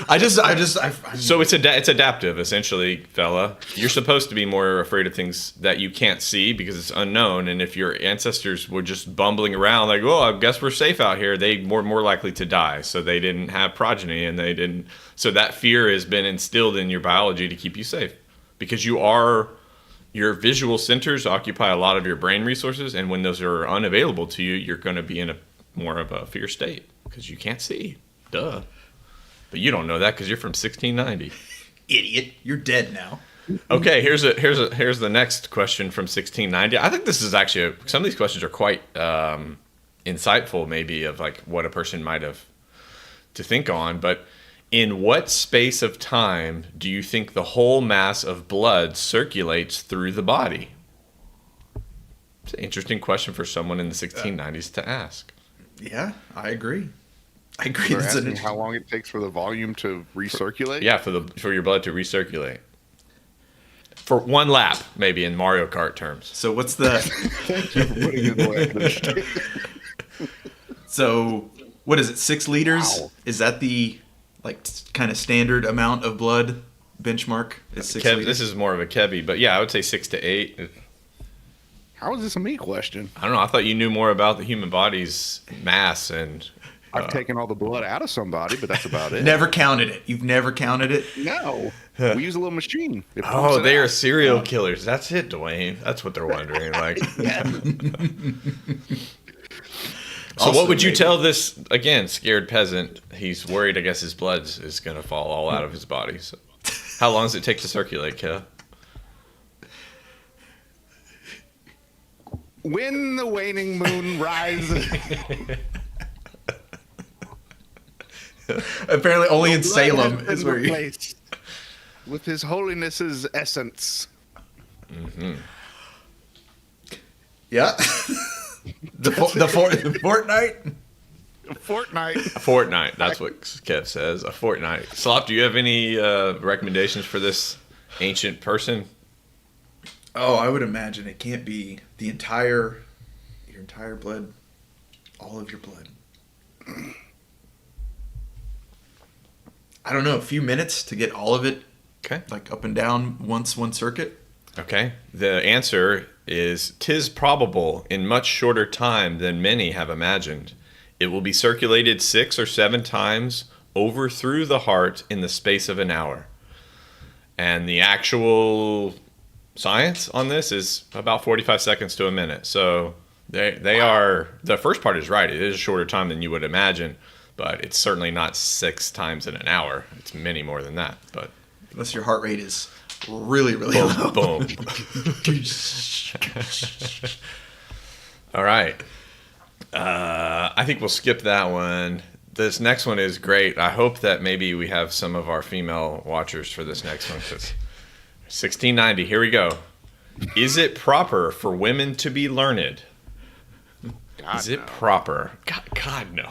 I So it's adaptive, essentially, fella. You're supposed to be more afraid of things that you can't see because it's unknown. And if your ancestors were just bumbling around, like, I guess we're safe out here, they were more likely to die. So they didn't have progeny, and they didn't. So that fear has been instilled in your biology to keep you safe, because your visual centers occupy a lot of your brain resources, and when those are unavailable to you, you're going to be in more of a fear state because you can't see. Duh. But you don't know that because you're from 1690. Idiot. You're dead now. Okay, here's the next question from 1690. I think this is actually some of these questions are quite insightful, maybe, of like what a person might have to think on. But in what space of time do you think the whole mass of blood circulates through the body? It's an interesting question for someone in the 1690s to ask. Yeah, I agree. They're asking how long it takes for the volume to recirculate? Yeah, for your blood to recirculate. For one lap, maybe in Mario Kart terms. So what's the... Thank you for putting in the work. So, what is it, 6 liters? Wow. Is that the kind of standard amount of blood benchmark? Is 6 liters? This is more of a Kebby, but yeah, I would say 6 to 8. How is this a me question? I don't know. I thought you knew more about the human body's mass and... I've taken all the blood out of somebody, but that's about it. Never counted it. You've never counted it? No. We use a little machine. Oh, they are serial killers. That's it, Dwayne. That's what they're wondering. Like, So what would you tell this, again, scared peasant? He's worried, I guess, his blood is going to fall all out of his body. So how long does it take to circulate, Kev? When the waning moon rises. Apparently, only in Blood Salem has is been where you. replaced with His Holiness's essence. Yeah. the fortnight. Fortnite. A fortnight. That's what Kev says. A fortnight. Slop, do you have any recommendations for this ancient person? Oh, I would imagine it can't be your entire blood, all of your blood. I don't know, a few minutes to get all of it, Okay. like up and down one circuit. Okay. The answer is 'tis probable in much shorter time than many have imagined. It will be circulated 6 or 7 times over through the heart in the space of an hour. And the actual science on this is about 45 seconds to a minute. So they are, the first part is right. It is a shorter time than you would imagine, but it's certainly not 6 times in an hour. It's many more than that. But Unless your heart rate is really, really low. boom. All right. I think we'll skip that one. This next one is great. I hope that maybe we have some of our female watchers for this next one. 1690, here we go. Is it proper for women to be learned? God, Is it no. proper? God, no.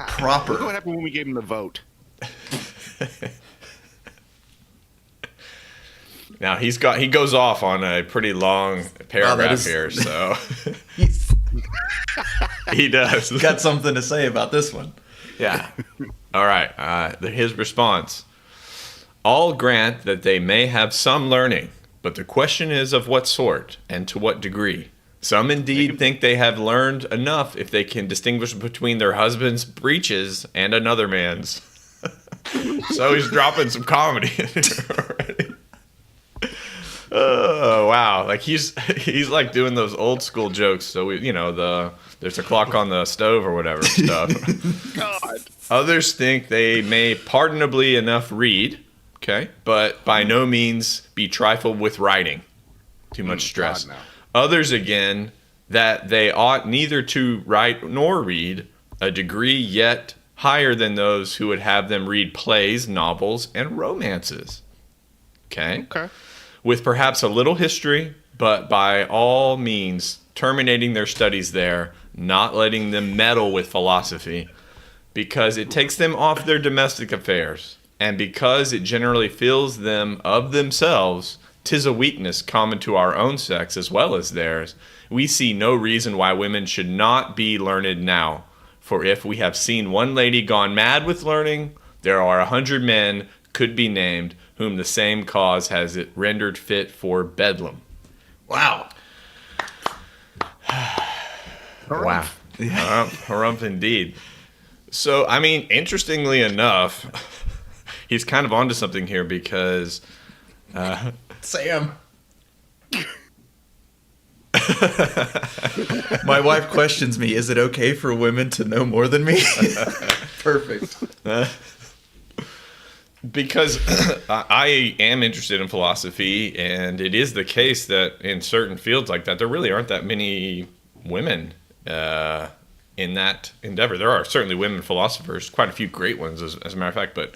Proper. Look what happened when we gave him the vote. Now he goes off on a pretty long paragraph is- here, so He's he does. got something to say about this one. Yeah. All right. His response. All grant that they may have some learning, but the question is of what sort and to what degree. Some indeed think they have learned enough if they can distinguish between their husband's breeches and another man's. So he's dropping some comedy in here already. Oh wow! Like he's like doing those old school jokes. So there's a clock on the stove or whatever stuff. God. Others think they may pardonably enough read, okay, but by no means be trifled with writing. Too much stress. God, no. Others again that they ought neither to write nor read, a degree yet higher than those who would have them read plays, novels, and romances. Okay? Okay. With perhaps a little history, but by all means terminating their studies there, not letting them meddle with philosophy, because it takes them off their domestic affairs, and because it generally fills them of themselves. 'Tis a weakness common to our own sex as well as theirs. We see no reason why women should not be learned now. For if we have seen one lady gone mad with learning, there are 100 men could be named whom the same cause has it rendered fit for bedlam. Wow. Wow. Harumph indeed. So, I mean, interestingly enough, he's kind of onto something here because Sam. My wife questions me, is it okay for women to know more than me? Perfect. because I am interested in philosophy, and it is the case that in certain fields like that, there really aren't that many women in that endeavor. There are certainly women philosophers, quite a few great ones, as a matter of fact, but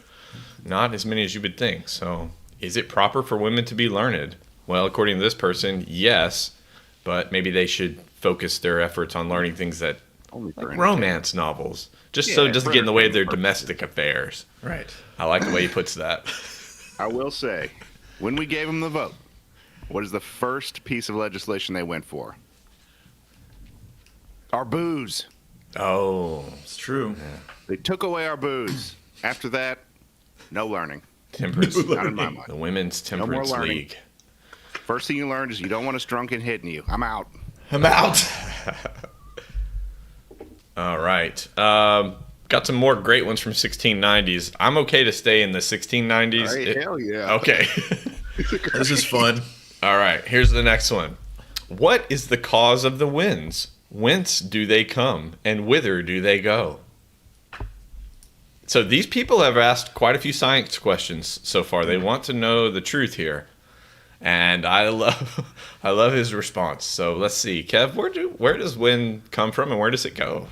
not as many as you would think. So, is it proper for women to be learned? Well, according to this person, yes, but maybe they should focus their efforts on learning things that, Only for like entertainment. romance novels, just so Yeah, it doesn't for get in the way of their entertainment domestic affairs. Right. I like the way he puts that. I will say, when we gave him the vote, what is the first piece of legislation they went for? Our booze. Oh, It's true. They took away our booze. After that, no learning. temperance. Not in my mind. The Women's No more Temperance learning. League. First thing you learned is you don't want us drunk and hitting you. I'm out. I'm out. All right. Got some more great ones from 1690s. I'm okay to stay in the 1690s. Hey, hell yeah. Okay. This is fun. All right. Here's the next one. What is the cause of the winds? Whence do they come? And whither do they go? So these people have asked quite a few science questions so far. They want to know the truth here. And I love his response. So let's see, Kev, where does wind come from and where does it go?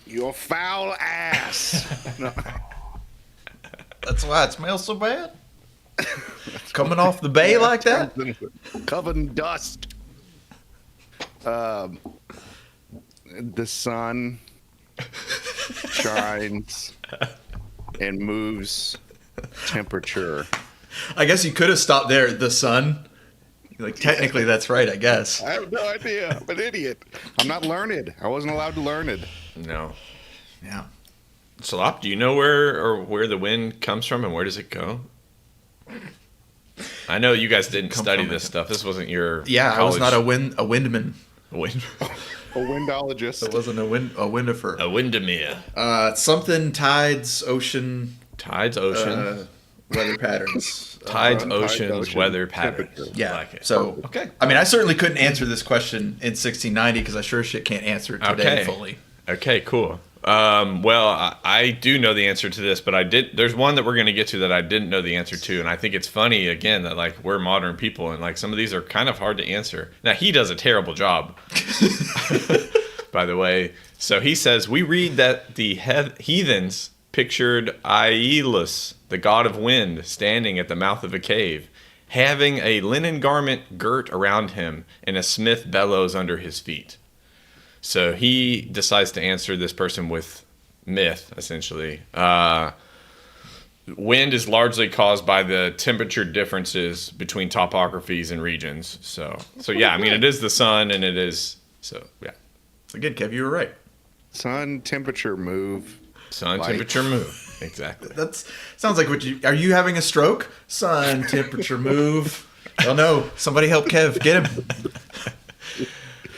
Your foul ass. No. That's why it smells so bad. Coming off the bay like that. Covered in dust. The sun shines and moves temperature. I guess you could have stopped there at the sun. Like, technically, that's right, I guess. I have no idea. I'm an idiot. I'm not learned. I wasn't allowed to learn it. No. Yeah. Slop, do you know where the wind comes from and where does it go? I know you guys didn't study this stuff. This wasn't your Yeah, I was not a windman. A wind. A windologist. It wasn't a windifer. A Windermere. Something tides, ocean. Tides, ocean. Weather patterns. Tides, tides, oceans, ocean, weather patterns. temperature. Yeah. Like it. So, Okay. I mean, I certainly couldn't answer this question in 1690 because I sure as shit can't answer it today Okay. fully. Okay, cool. Well, I do know the answer to this, but there's one that we're going to get to that I didn't know the answer to. And I think it's funny, again, that like we're modern people and like some of these are kind of hard to answer. Now, he does a terrible job, by the way. So he says, we read that the heathens pictured Aeolus, the god of wind, standing at the mouth of a cave, having a linen garment girt around him and a smith bellows under his feet. So he decides to answer this person with myth, essentially. Wind is largely caused by the temperature differences between topographies and regions. So yeah, I mean, it is the sun and it is, so yeah. Again, Kev, you were right. Sun, temperature, move. Sun, Light. temperature, move. Exactly. That's sounds like are you having a stroke? Sun, temperature, move. Oh no, somebody help Kev, get him.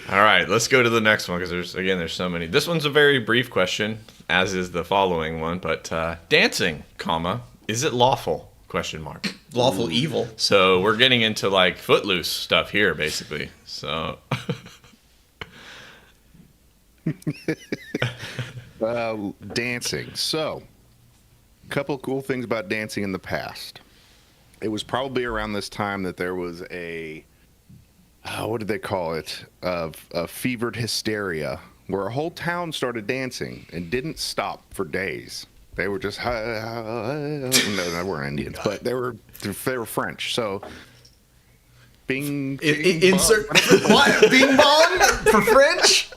All right, let's go to the next one because there's so many. This one's a very brief question, as is the following one. But dancing, is it lawful? ? Lawful evil. So we're getting into like footloose stuff here, basically. So. Dancing. So, a couple cool things about dancing in the past. It was probably around this time that there was what did they call it? A fevered hysteria where a whole town started dancing and didn't stop for days. They were just no, they weren't Indians, but they were French. So, bing, Insert what? Bing bong for French?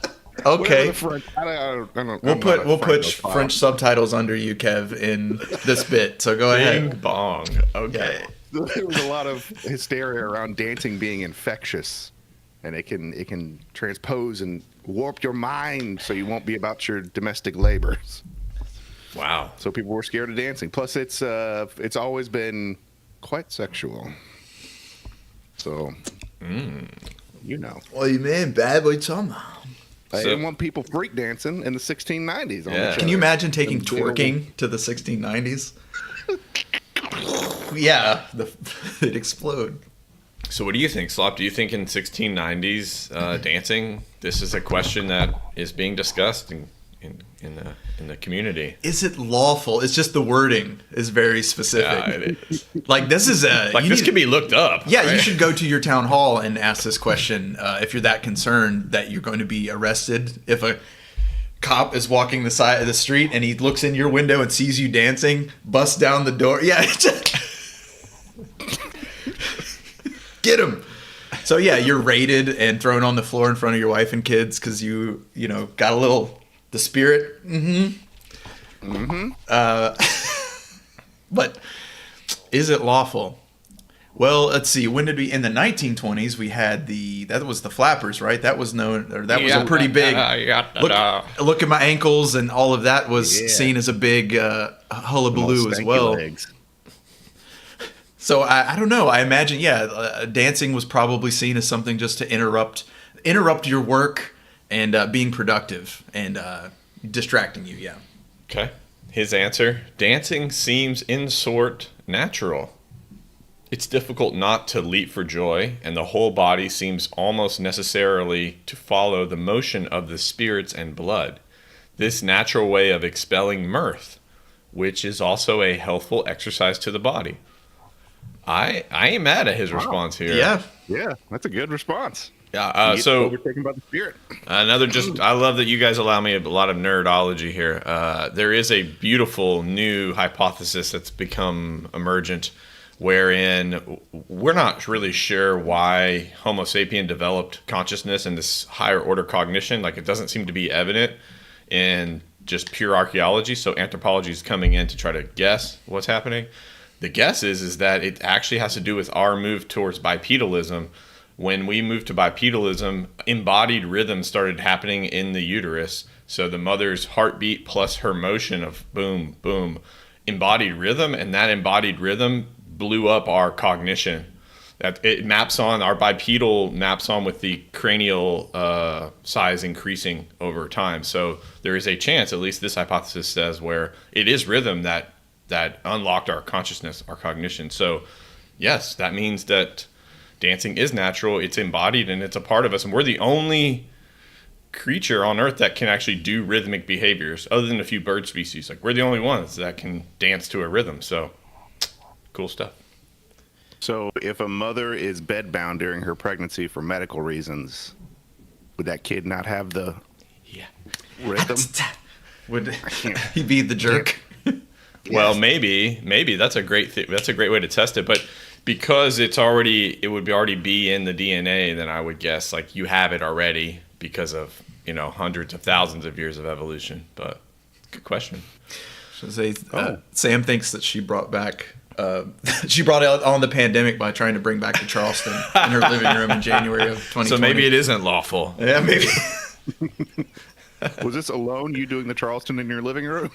Okay. We'll put French subtitles under you, Kev, in this bit. So go ahead. Bing bong. Okay. There was a lot of hysteria around dancing being infectious, and it can transpose and warp your mind so you won't be about your domestic labors. Wow. So people were scared of dancing. Plus, it's always been quite sexual. So, you know. Well, you mean bad boy summer. I didn't want people freak dancing in the 1690s. Yeah. Can you imagine taking twerking to the 1690s? Yeah, it'd explode. So what do you think, Slop? Do you think in 1690s dancing, this is a question that is being discussed in the community? Is it lawful? It's just the wording is very specific. Yeah, it is. Like this is This can be looked up. Yeah, right? you should go to your town hall and ask this question if you're that concerned that you're going to be arrested. If a cop is walking the side of the street and he looks in your window and sees you dancing, busts down the door. Yeah, get him. So yeah, you're raided and thrown on the floor in front of your wife and kids because you got a little the spirit. But is it lawful? Well, let's see. When did we? In the 1920s, we had that was the flappers, right? That was known, or that was a pretty big. Look at my ankles, and all of that was seen as a big hullabaloo as well. Legs. So I don't know. I imagine, dancing was probably seen as something just to interrupt your work and being productive and distracting you. Yeah. Okay. His answer: dancing seems in sort natural. It's difficult not to leap for joy, and the whole body seems almost necessarily to follow the motion of the spirits and blood. This natural way of expelling mirth, which is also a healthful exercise to the body. I ain't mad at his response here. Yeah. Yeah, that's a good response. Yeah. You get So overtaken by the spirit. I love that you guys allow me a lot of nerdology here. There is a beautiful new hypothesis that's become emergent, wherein we're not really sure why Homo sapien developed consciousness and this higher order cognition. Like, it doesn't seem to be evident in just pure archaeology. So anthropology is coming in to try to guess what's happening. The guess is that it actually has to do with our move towards bipedalism. When we moved to bipedalism, embodied rhythm started happening in the uterus. So the mother's heartbeat plus her motion of boom, boom, embodied rhythm, and that embodied rhythm blew up our cognition. That it maps on, our bipedal maps on with the cranial size increasing over time. So there is a chance, at least this hypothesis says, where it is rhythm that unlocked our consciousness, our cognition. So yes, that means that dancing is natural, it's embodied, and it's a part of us. And we're the only creature on Earth that can actually do rhythmic behaviors, other than a few bird species. Like, we're the only ones that can dance to a rhythm. So cool stuff. So if a mother is bedbound during her pregnancy for medical reasons, would that kid not have the rhythm? Would he be the jerk? Well, maybe that's a great that's a great way to test it. But because it would already be in the DNA, then I would guess like you have it already because of hundreds of thousands of years of evolution. But good question. Sam thinks that she brought back. She brought out on the pandemic by trying to bring back the Charleston in her living room in January of 2020. So maybe it isn't lawful. Yeah, maybe. Was this alone, you doing the Charleston in your living room?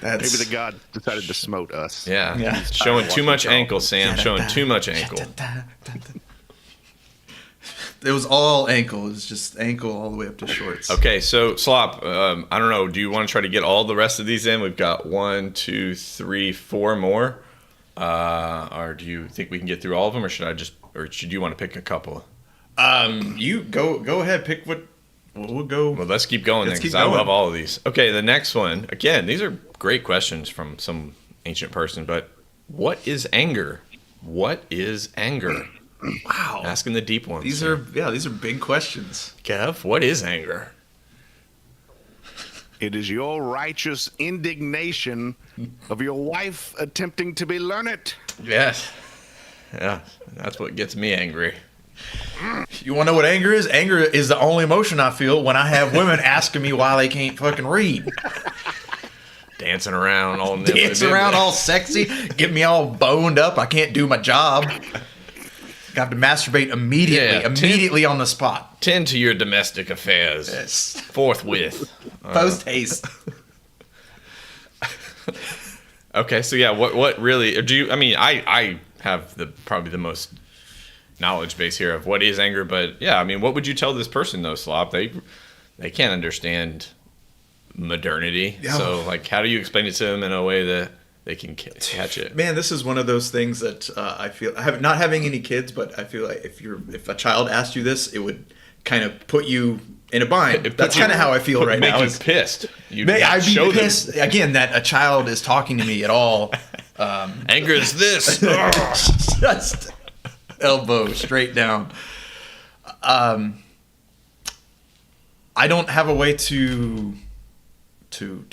Maybe the god decided to smote us. Yeah. Showing too much ankle, Sam. Showing too much ankle. It was all ankle. It was just ankle all the way up to shorts. Okay, so Slop, I don't know. Do you want to try to get all the rest of these in? We've got 1, 2, 3, 4 more. Or do you think we can get through all of them, or should you want to pick a couple? You go ahead. Pick what. We'll go. Well, let's keep going then, because I love all of these. Okay, the next one. Again, these are great questions from some ancient person, but what is anger? What is anger? Wow. Asking the deep ones. These are big questions. Kev, what is anger? It is your righteous indignation of your wife attempting to be learned. Yes. Yeah, that's what gets me angry. You want to know what anger is? Anger is the only emotion I feel when I have women asking me why they can't fucking read. Dancing around all all sexy, get me all boned up. I can't do my job. Got to masturbate immediately on the spot. Tend to your domestic affairs. Yes. Forthwith. Post haste. Okay, so yeah, what really do you? I mean, I have probably the most knowledge base here of what is anger, but yeah, I mean, what would you tell this person though, Slop? They can't understand modernity. Yeah. So like, how do you explain it to them in a way that they can catch it? Man, this is one of those things that I feel, not having any kids, but I feel like if a child asked you this, it would kind of put you in a bind. That's kind of how I feel right now. Make you pissed. I'd be pissed again that a child is talking to me at all. Anger is this. Just elbow straight down. I don't have a way to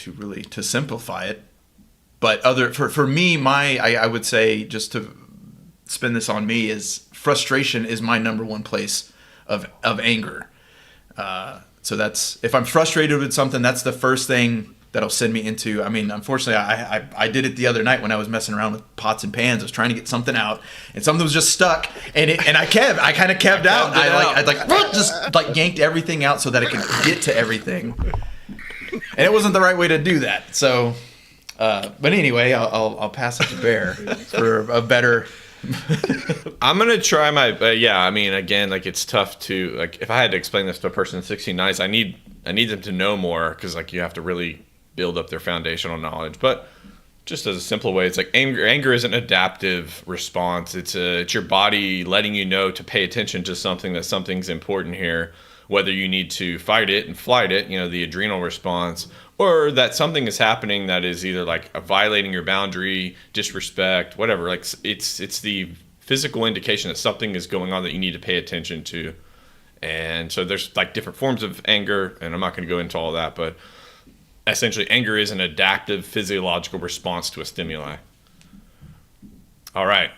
really simplify it, but for me, I would say, just to spin this on me, is frustration is my number one place of anger. So that's, if I'm frustrated with something, that's the first thing that'll send me into. I mean, unfortunately, I did it the other night when I was messing around with pots and pans. I was trying to get something out, and something was just stuck, and I kind of keved out. I just yanked everything out so that I could get to everything, and it wasn't the right way to do that. So, but anyway, I'll pass it to Bear for a better. I'm gonna try my. Yeah, I mean, again, like, it's tough to, like, if I had to explain this to a person in 16 nights, I need them to know more, because like, you have to really build up their foundational knowledge. But just as a simple way, it's like anger is an adaptive response. It's your body letting you know to pay attention to something, that something's important here. whether you need to fight it and flight it, the adrenal response, or that something is happening that is either like violating your boundary, disrespect, whatever. Like it's the physical indication that something is going on that you need to pay attention to. And so there's like different forms of anger, and I'm not going to go into all that, but essentially anger is an adaptive physiological response to a stimuli. All right.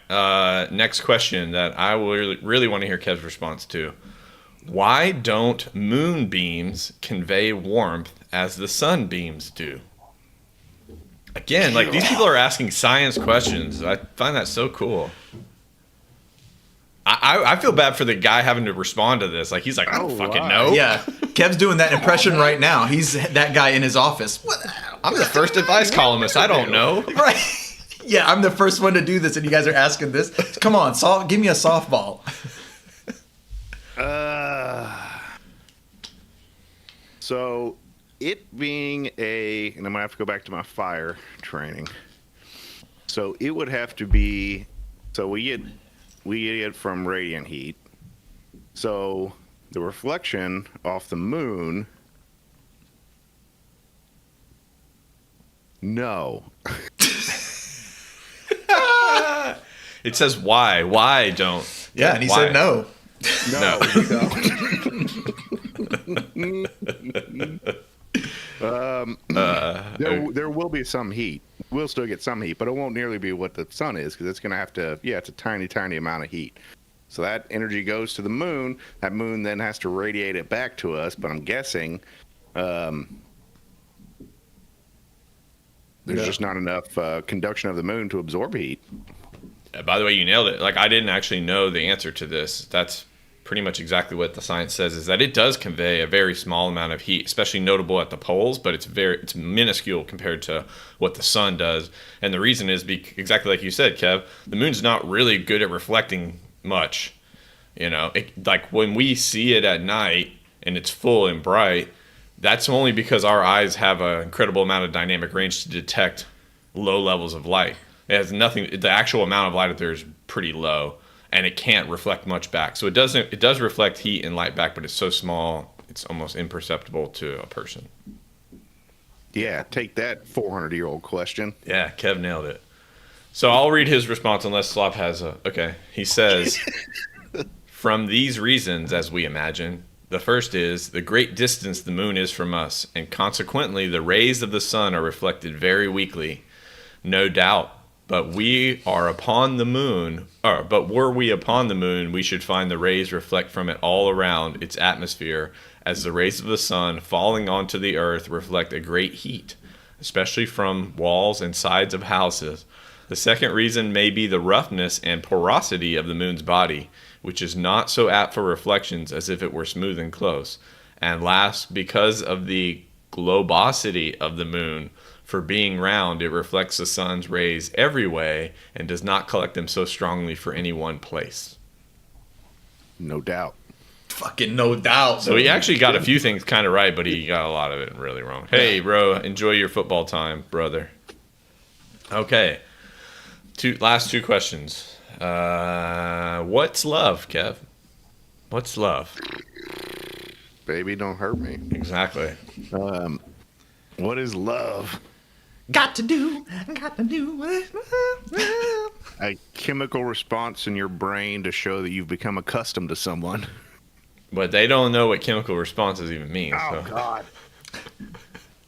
Next question that I will really want to hear Kev's response to. Why don't moonbeams convey warmth as the sunbeams do? Again, like these people are asking science questions. I find that so cool. I feel bad for the guy having to respond to this. Like he's like, I don't fucking know. Yeah, Kev's doing that impression right now. He's that guy in his office. I'm the first advice columnist. I don't know. Right. Yeah, I'm the first one to do this, and you guys are asking this. Come on, give me a softball. So it being and I'm gonna have to go back to my fire training. So it would have to be. So we get it from radiant heat. So the reflection off the moon. No. It says why. Why don't? Yeah, and he why? said no. There will be some heat. We'll still get some heat, but it won't nearly be what the sun is because it's going to have to. Yeah, it's a tiny, tiny amount of heat. So that energy goes to the moon. That moon then has to radiate it back to us. But I'm guessing there's just not enough conduction of the moon to absorb heat. By the way, you nailed it. Like I didn't actually know the answer to this. That's pretty much exactly what the science says, is that it does convey a very small amount of heat, especially notable at the poles, but it's minuscule compared to what the sun does. And the reason is exactly like you said, Kev, the moon's not really good at reflecting much. Like when we see it at night and it's full and bright, that's only because our eyes have an incredible amount of dynamic range to detect low levels of light. It has nothing. The actual amount of light up there is pretty low, and it can't reflect much back. So it does reflect heat and light back, but it's so small, it's almost imperceptible to a person. Yeah, take that 400-year-old question. Yeah, Kev nailed it. So I'll read his response unless Slop has a... Okay. He says, from these reasons, as we imagine, the first is the great distance the moon is from us, and consequently the rays of the sun are reflected very weakly. No doubt. But were we upon the moon, we should find the rays reflect from it all around its atmosphere, as the rays of the sun falling onto the earth reflect a great heat, especially from walls and sides of houses. The second reason may be the roughness and porosity of the moon's body, which is not so apt for reflections as if it were smooth and close. And last, because of the globosity of the moon, for being round, it reflects the sun's rays every way and does not collect them so strongly for any one place. No doubt. Fucking no doubt. So he actually got a few things kind of right, but he got a lot of it really wrong. Hey, bro, enjoy your football time, brother. Okay. Last two questions. What's love, Kev? What's love? Baby, don't hurt me. Exactly. What is love? Got to do. A chemical response in your brain to show that you've become accustomed to someone. But they don't know what chemical responses even mean. Oh, so. God.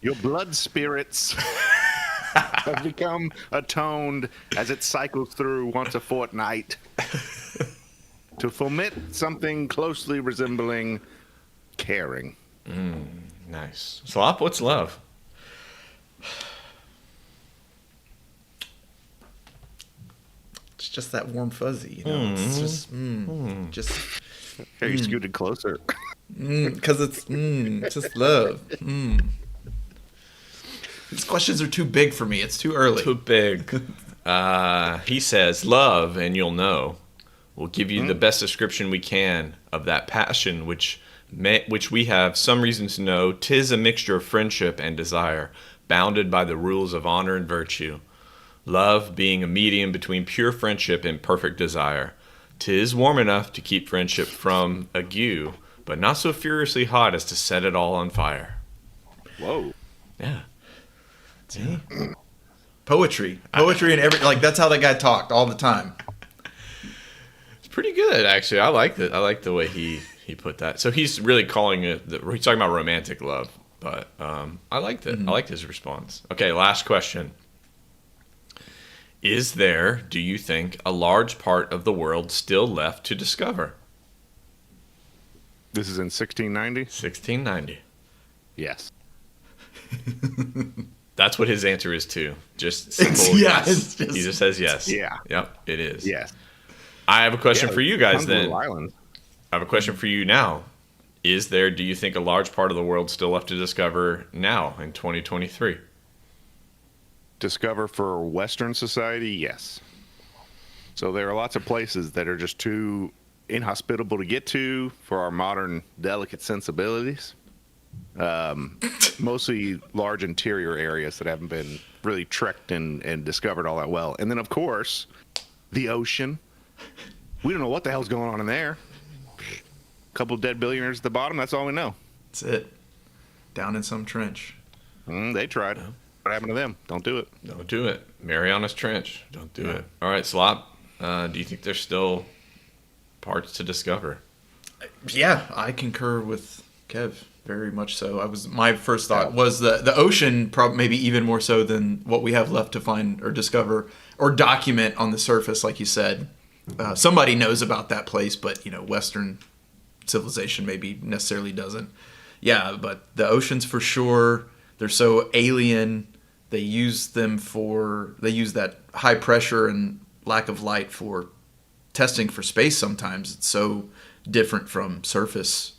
Your blood spirits have become atoned as it cycles through once a fortnight to foment something closely resembling caring. Nice. Slop, what's love? It's just that warm fuzzy, It's just Hey, you scooted closer. because it's just love. These questions are too big for me. It's too early. Too big. He says, love, and you'll know. We'll give you the best description we can of that passion which we have some reason to know 'tis a mixture of friendship and desire, bounded by the rules of honor and virtue. Love being a medium between pure friendship and perfect desire. 'Tis warm enough to keep friendship from ague, but not so furiously hot as to set it all on fire. Whoa. Yeah. See? Poetry and that's how that guy talked all the time. It's pretty good, actually. I like it. I like the way he put that. So he's really calling it. He's talking about romantic love, but I liked it. I liked his response. Okay, last question. Is there, do you think, a large part of the world still left to discover? This is in 1690? 1690. Yes. That's what his answer is too. Just simple It's yes. He just says yes. Yeah. Yep, it is. Yes. I have a question for you guys Tons of then. little islands. I have a question for you now. Is there, do you think, a large part of the world still left to discover now in 2023? Discover for Western society, yes. So there are lots of places that are just too inhospitable to get to for our modern delicate sensibilities. Mostly large interior areas that haven't been really trekked and discovered all that well. And then, of course, the ocean. We don't know what the hell's going on in there. A couple dead billionaires at the bottom, that's all we know. That's it. Down in some trench. They tried. What happened to them? Don't do it. Don't do it. Mariana's Trench. Don't do it. All right, Slop. Do you think there's still parts to discover? Yeah, I concur with Kev. Very much so. My first thought was the ocean, maybe even more so than what we have left to find or discover or document on the surface, like you said. Somebody knows about that place, but Western civilization maybe necessarily doesn't. Yeah, but the oceans for sure. They're so alien. They use that high pressure and lack of light for testing for space. Sometimes it's so different from surface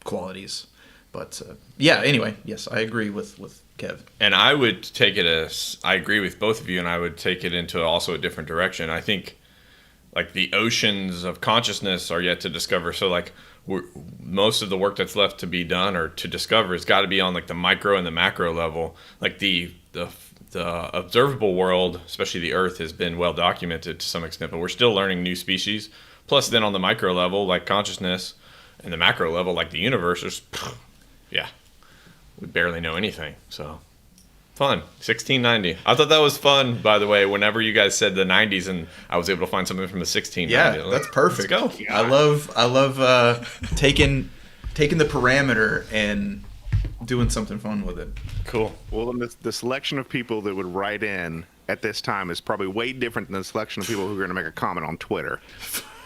qualities. But anyway, yes, I agree with Kev. And I would take it as, I agree with both of you, and I would take it into also a different direction. I think like the oceans of consciousness are yet to discover. So like most of the work that's left to be done or to discover has got to be on like the micro and the macro level. Like the observable world, especially the Earth, has been well documented to some extent, but we're still learning new species. Plus then on the micro level, like consciousness, and the macro level, like the universe, we barely know anything. So fun. 1690. I thought that was fun, by the way, whenever you guys said the 90s and I was able to find something from the 1690s. Yeah, that's perfect. Let's go. I love taking the parameter and doing something fun with it. Cool. Well, the selection of people that would write in at this time is probably way different than the selection of people who are going to make a comment on Twitter.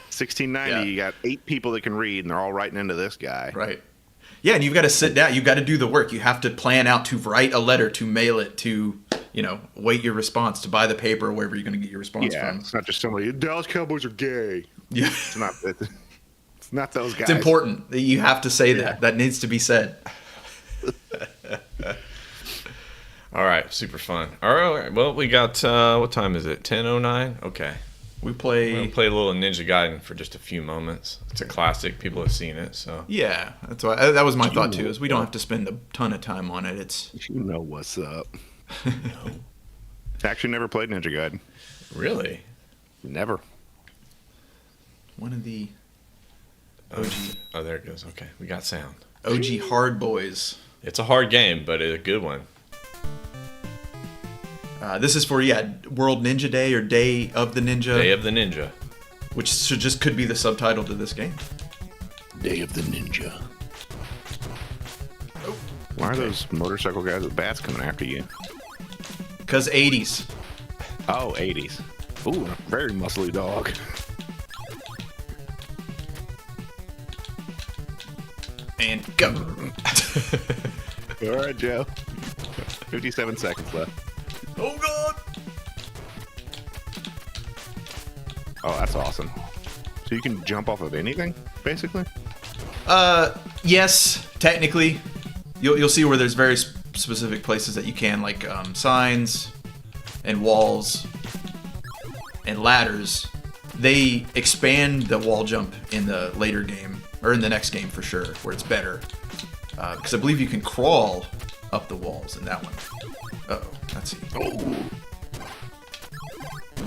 1690, You got 8 people that can read, and they're all writing into this guy. Right. Yeah, and you've got to sit down. You've got to do the work. You have to plan out to write a letter, to mail it, to, wait your response, to buy the paper, wherever you're going to get your response from. It's not just somebody, Dallas Cowboys are gay. Yeah. It's not those guys. It's important that you have to say that. That needs to be said. All right, super fun. All right, well, we got, what time is it? 10:09? Okay. We're going to play a little Ninja Gaiden for just a few moments. It's a classic. People have seen it, so. Yeah, that's why. That was my thought, too, is we don't have to spend a ton of time on it. It's. You know what's up. No. Actually never played Ninja Gaiden. Really? Never. One of the OG. Oh, there it goes. Okay, we got sound. OG hard boys. It's a hard game, but it's a good one. This is for, World Ninja Day or Day of the Ninja. Day of the Ninja. Which could be the subtitle to this game. Day of the Ninja. Oh, why are those motorcycle guys with bats coming after you? Because 80s. Oh, 80s. Ooh, a very muscly dog. And go. All right, Joe. 57 seconds left. Oh, God. Oh, that's awesome. So you can jump off of anything, basically? Yes, technically. You'll see where there's very specific places that you can, like signs and walls and ladders. They expand the wall jump in the later game, or in the next game for sure, where it's better. Because I believe you can crawl up the walls in that one. Uh-oh, let's see. Oh.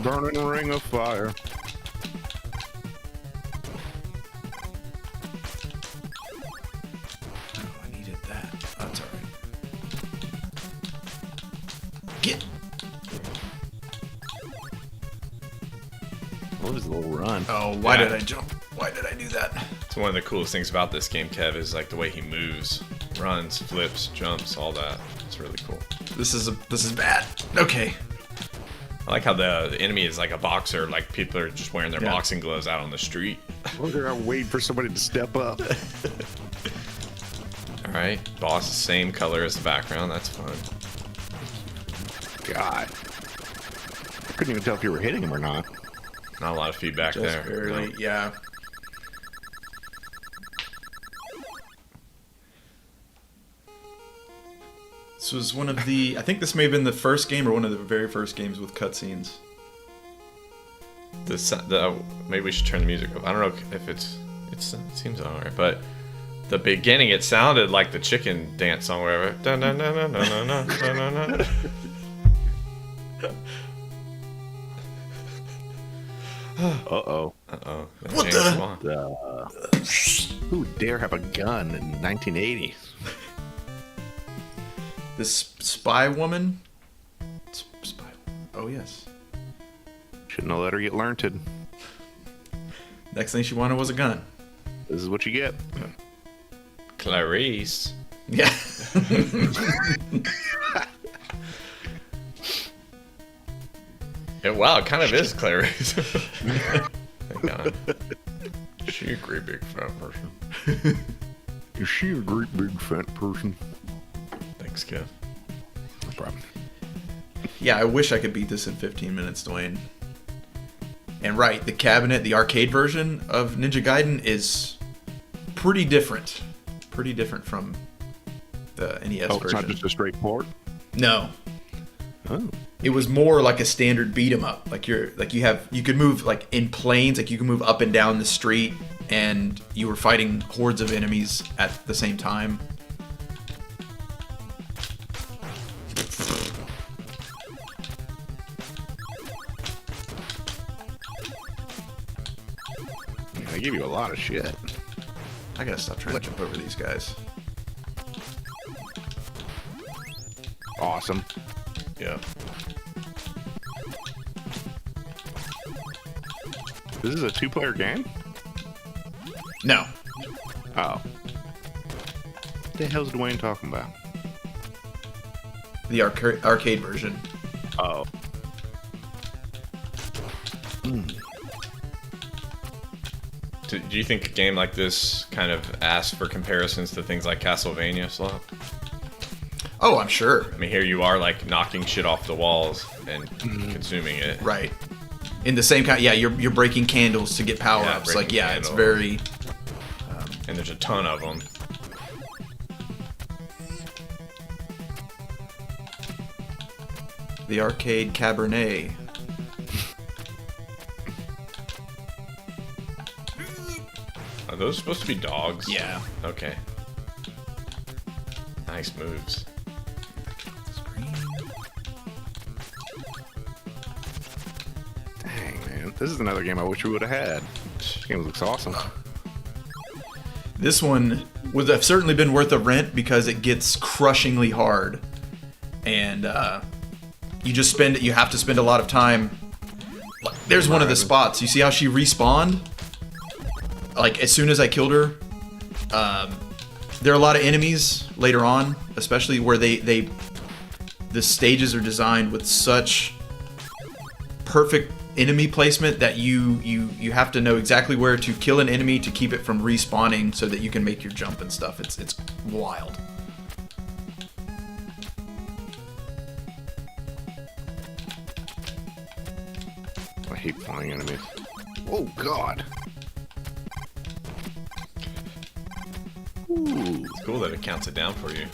Burning ring of fire. Get. What was the little run? Oh, why Yeah. did I jump? Why did I do that? It's one of the coolest things about this game, Kev, is like the way he moves, runs, flips, jumps, all that. It's really cool. This is bad. Okay. I like how the enemy is like a boxer, like people are just wearing their Yeah. boxing gloves out on the street. I'm waiting for somebody to step up. All right, boss, same color as the background. That's fun. God. I couldn't even tell if you were hitting him or not. Not a lot of feedback Just there. barely. No. Yeah. This was one of the. I think this may have been the first game or one of the very first games with cutscenes. Maybe we should turn the music up. I don't know if it seems alright, but the beginning it sounded like the chicken dance song, wherever. Dun, dun, dun, dun, dun, dun, dun, dun, dun. Uh-oh. Uh-oh. What the? Who dare have a gun in 1980? This spy woman. Spy. Oh yes. Shouldn't have let her get learned. Next thing she wanted was a gun. This is what you get. Clarice. Yeah. Yeah, wow, it kind of is Clarice. Thank God. She a great big fat person. Is she a great big fat person? Thanks, Kev. No problem. Yeah, I wish I could beat this in 15 minutes, Dwayne. And right, the cabinet, the arcade version of Ninja Gaiden is pretty different. Pretty different from the NES Oh, it's version. not just a straight port? No. Oh. It was more like a standard beat 'em up. Like you could move like in planes, like you can move up and down the street, and you were fighting hordes of enemies at the same time. Yeah, they give you a lot of shit. I gotta stop trying to jump over these guys. Awesome. Yeah. This is a two-player game? No. Oh. What the hell's Dwayne talking about? The arcade version. Oh. Do you think a game like this kind of asks for comparisons to things like Castlevania, Slop? Oh, I'm sure. I mean, here you are, like, knocking shit off the walls and consuming it. Right. In the same kind, yeah. You're breaking candles to get power Yeah, ups. Like, breaking yeah, it's candles. very. And there's a ton of them. The arcade Cabernet. Are those supposed to be dogs? Yeah. Okay. Nice moves. Dang, man. This is another game I wish we would have had. This game looks awesome. This one would have certainly been worth a rent because it gets crushingly hard, and you have to spend a lot of time. There's one of the spots. You see how she respawned? Like as soon as I killed her. There are a lot of enemies later on, especially where the stages are designed with such perfect enemy placement that you have to know exactly where to kill an enemy to keep it from respawning so that you can make your jump and stuff. It's wild. I hate flying enemies. Oh, God. Ooh. It's cool that it counts it down for you.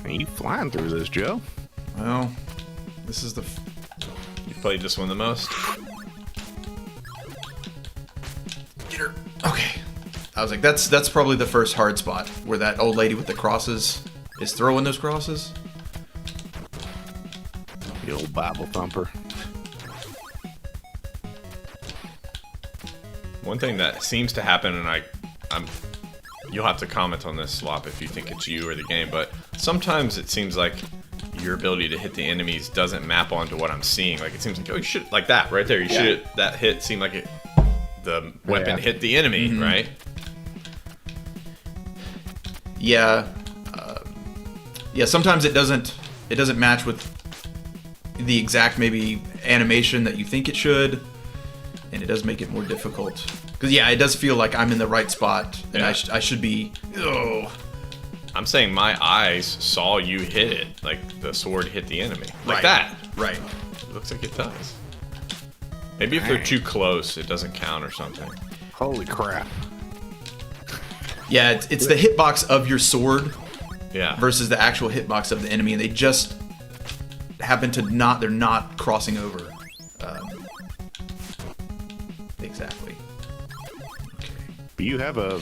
Are you flying through this, Joe? Well, this is the You played this one the most? get her. Okay. I was like, that's probably the first hard spot where that old lady with the crosses is throwing those crosses. The old Bible thumper. One thing that seems to happen, and I'm you'll have to comment on this, Swap, if you think it's you or the game, but sometimes it seems like your ability to hit the enemies doesn't map onto what I'm seeing. Like, it seems like, oh, you should, like that right there. You should, that hit seemed like the weapon hit the enemy, right? Yeah. Yeah, sometimes it doesn't match with the exact maybe animation that you think it should, and it does make it more difficult. Because yeah, it does feel like I'm in the right spot, and I should be. Oh, I'm saying my eyes saw you hit it, like the sword hit the enemy, like that. Right. It looks like it does. Maybe if they're too close, it doesn't count or something. Holy crap. Yeah, it's the hitbox of your sword Yeah. versus the actual hitbox of the enemy, and they just happen to they're not crossing over. Exactly. But you have a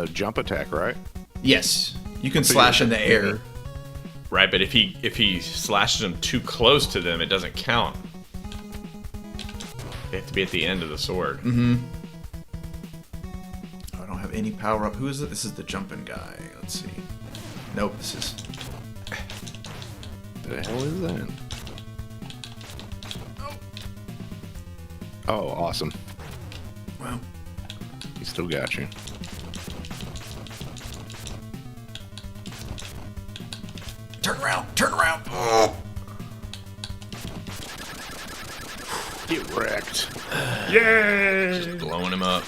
jump attack, right? Yes, you can slash in the air. Right, but if he slashes them too close to them, it doesn't count. They have to be at the end of the sword. Oh, I don't have any power up. Who is it? This is the jumping guy. Let's see. Nope, this is. The hell is that? Oh, awesome. Well, He still got you. turn around! Turn around! Oh. Get wrecked. Yay! Just blowing him up.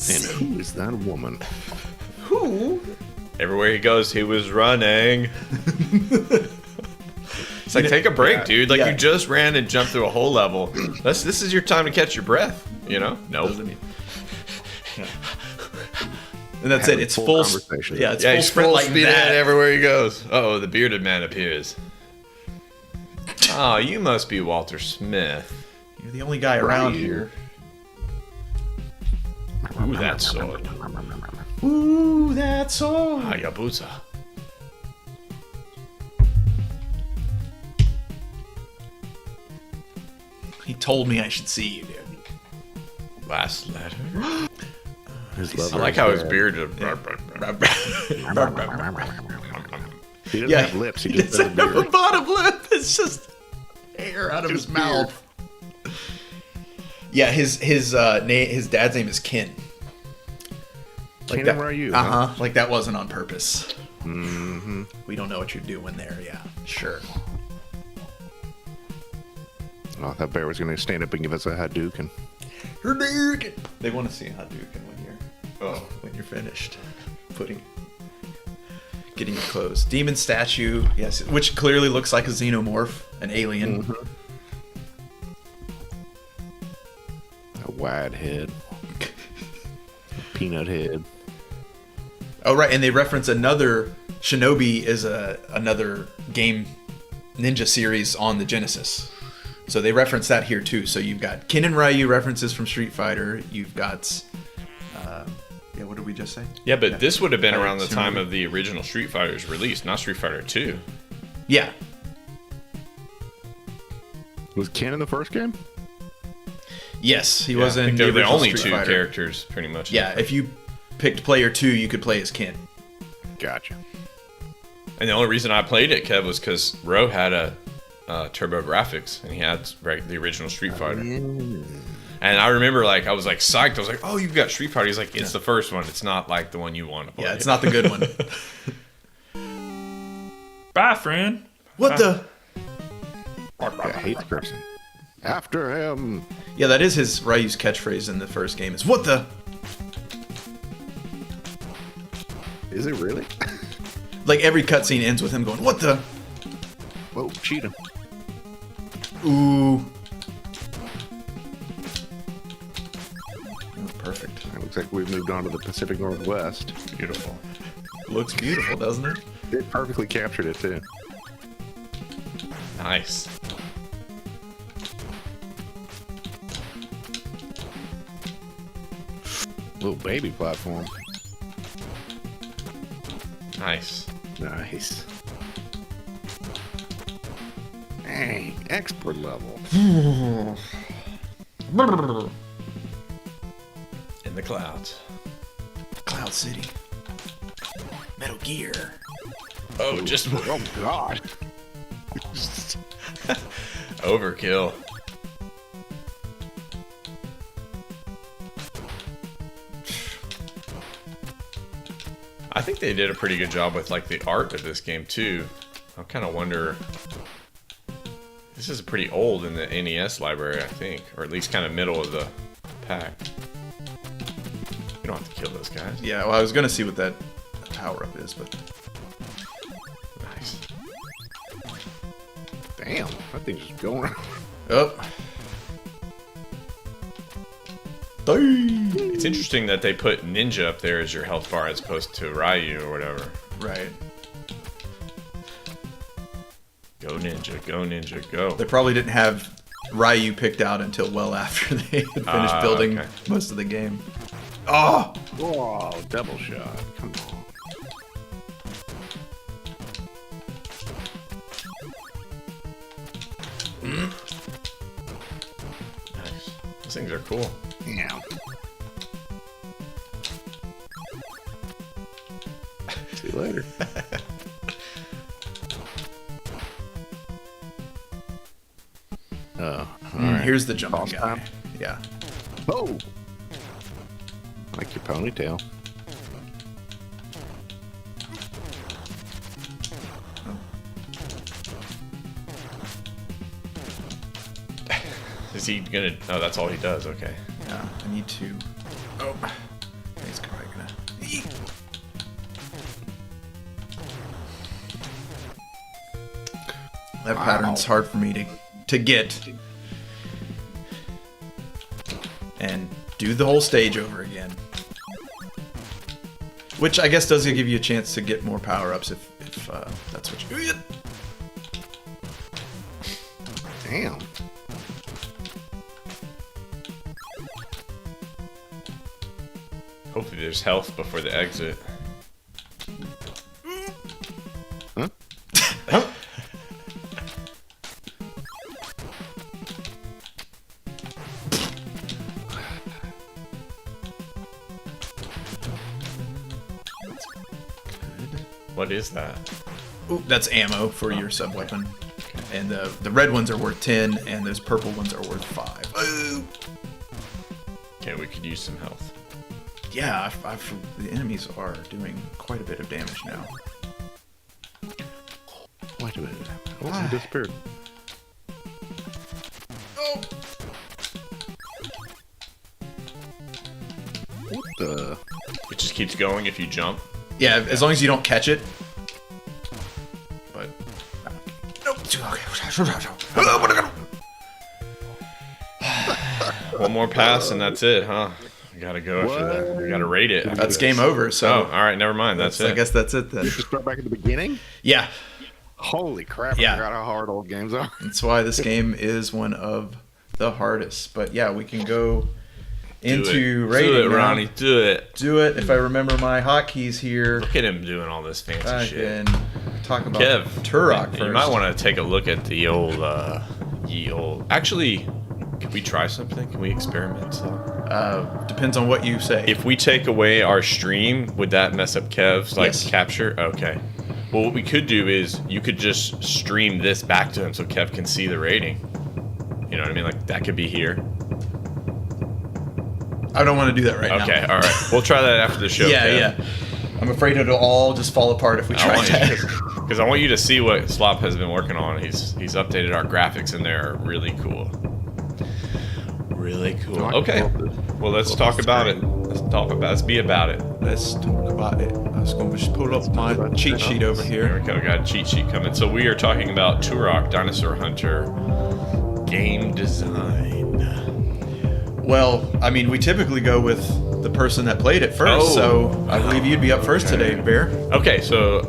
And who is that woman? Who? Everywhere he goes, he was running. It's like, take a break, dude. Like, you just ran and jumped through a whole level. This is your time to catch your breath, you know? Nope. And that's it. It's full. Conversation. Yeah, it's Yeah, full he's sprint full like speed that. ahead everywhere he goes. Oh, the bearded man appears. Oh, you must be Walter Smith. You're the only guy around here. Ooh, that sword. Ooh, that sword. Hayabusa. He told me I should see you, dude. Last letter. His I like how his beard. He doesn't Yeah, have lips. He He just has a doesn't have a beard. bottom lip. It's just air out of his mouth. Yeah, his dad's name is Ken. Ken that, and Ryu, Like that wasn't on purpose. Mm-hmm. We don't know what you're doing there. Yeah, sure. Oh, that bear was going to stand up and give us a Hadouken. Hadouken. They want to see a Hadouken when you're finished getting your clothes. Demon statue, yes, which clearly looks like a xenomorph, an alien. Mm-hmm. A wide head. Peanut head. Oh right, and they reference another Shinobi is another game ninja series on the Genesis. So they reference that here too. So you've got Ken and Ryu references from Street Fighter. You've got, what did we just say? Yeah, but this would have been Fighter around the time Shinobi. of the original Street Fighter's release, not Street Fighter 2. Yeah. Was Ken in the first game? Yes, he Yeah, was I in think they're the original only Street two Fighter. characters, pretty much. Yeah, if you picked player 2, you could play as Ken. Gotcha. And the only reason I played it, Kev, was because Ro had a Turbo Graphics, and he had the original Street Fighter. And I remember, like, I was like psyched. I was like, "Oh, you've got Street Fighter." He's like, "It's the first one. It's not like the one you want to play." Yeah, it's not the good one. Bye, friend. What the? I hate cursing. After him. Yeah, that is his Ryu's catchphrase in the first game. Is what the? Is it really? Like every cutscene ends with him going, "What the?" Whoa, cheat him. Ooh. Oh, perfect. It looks like we've moved on to the Pacific Northwest. Beautiful. Looks beautiful, doesn't it? It perfectly captured it, too. Nice. Little baby platform. Nice. Nice. Dang, expert level. In the clouds. Cloud City. Metal Gear. Oh, just Oh God. overkill. I think they did a pretty good job with like the art of this game too. I kind of wonder. This is pretty old in the NES library, I think, or at least kind of middle of the pack. You don't have to kill those guys. Yeah, well, I was gonna see what that power up is, but Nice. Damn, that thing's just going. oh. It's interesting that they put Ninja up there as your health bar as opposed to Ryu or whatever. Right. Go Ninja, go Ninja, go. They probably didn't have Ryu picked out until well after they had finished building okay. most of the game. Oh! Oh, double shot. Come on. Nice. Those things are cool. Yeah. See you later. All right. Here's the jumping Boss guy. time? Yeah. Oh, like your ponytail. Is he gonna? Oh, that's all he does. Okay. Yeah. I need to. Oh. He's probably gonna. That pattern's hard for me to get. And do the whole stage over again. Which I guess does give you a chance to get more power-ups if that's what you... Damn. Hopefully, there's health before the exit. Huh? What is that? Ooh, that's ammo for your sub-weapon. And the red ones are worth 10, and those purple ones are worth 5. Ooh. Okay, we could use some health. Yeah, the enemies are doing quite a bit of damage now. Wait a minute. Oh, he disappeared. Oh! What the? It just keeps going if you jump. Yeah, as long as you don't catch it. But... Nope. One more pass and that's it, huh? We gotta go after that. We gotta rate it. That's game over, so... Oh, all right, never mind. That's it. I guess that's it then. Just start back at the beginning? Yeah, Holy crap, Yeah. I forgot how hard old games are. that's why this game is one of the hardest. But yeah, we can go into rating Do it, now. Ronnie. Do it. Do it. If I remember my hotkeys here, Look at him doing all this fancy I shit. can talk about Kev, Turok first. you might want to take a look at the old, Actually, can we try something? Can we experiment? Depends on what you say. If we take away our stream, would that mess up Kev's Yes. capture? Okay. Well, what we could do is you could just stream this back to him so Kev can see the rating. You know what I mean? Like that could be here. I don't want to do that right now. Okay, all right. We'll try that after the show. Yeah, Kev. yeah. I'm afraid it'll all just fall apart if we try that. Because I want you to see what Slop has been working on. He's updated our graphics and they're really cool. Really cool. Okay. Well, let's talk about it. Let's be about it. Let's talk about it. I was going to just pull up my cheat sheet over Here here. we go. Got a cheat sheet coming. So we are talking about Turok, Dinosaur Hunter, game design. Well, I mean, we typically go with the person that played it first, Oh. so I believe you'd be up first today, Bear. Okay, so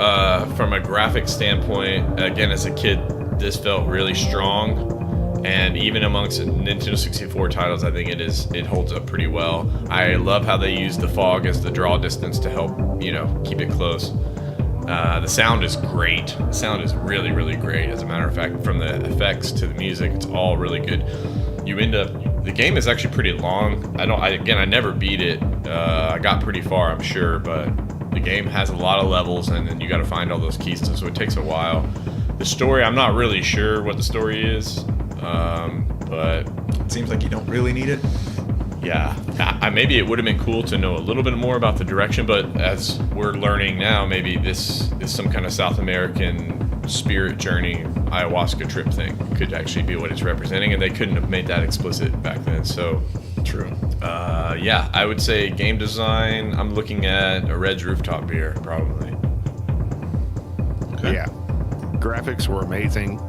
from a graphic standpoint, again, as a kid, this felt really strong. And even amongst Nintendo 64 titles, I think it holds up pretty well. I love how they use the fog as the draw distance to help, keep it close. The sound is great. The sound is really, really great. As a matter of fact, from the effects to the music, it's all really good. You end up, the game is actually pretty long. I never beat it. I got pretty far, I'm sure, but the game has a lot of levels, and then you got to find all those keys, so it takes a while. The story, I'm not really sure what the story is, but It seems like you don't really need it. yeah, maybe it would have been cool to know a little bit more about the direction, but as we're learning now, maybe this is some kind of South American spirit journey, ayahuasca trip thing. Could actually be what it's representing, and they couldn't have made that explicit back then. So, True. yeah, I would say game design, I'm looking at a Red's Rooftop beer, probably. Okay. Yeah. Graphics were amazing.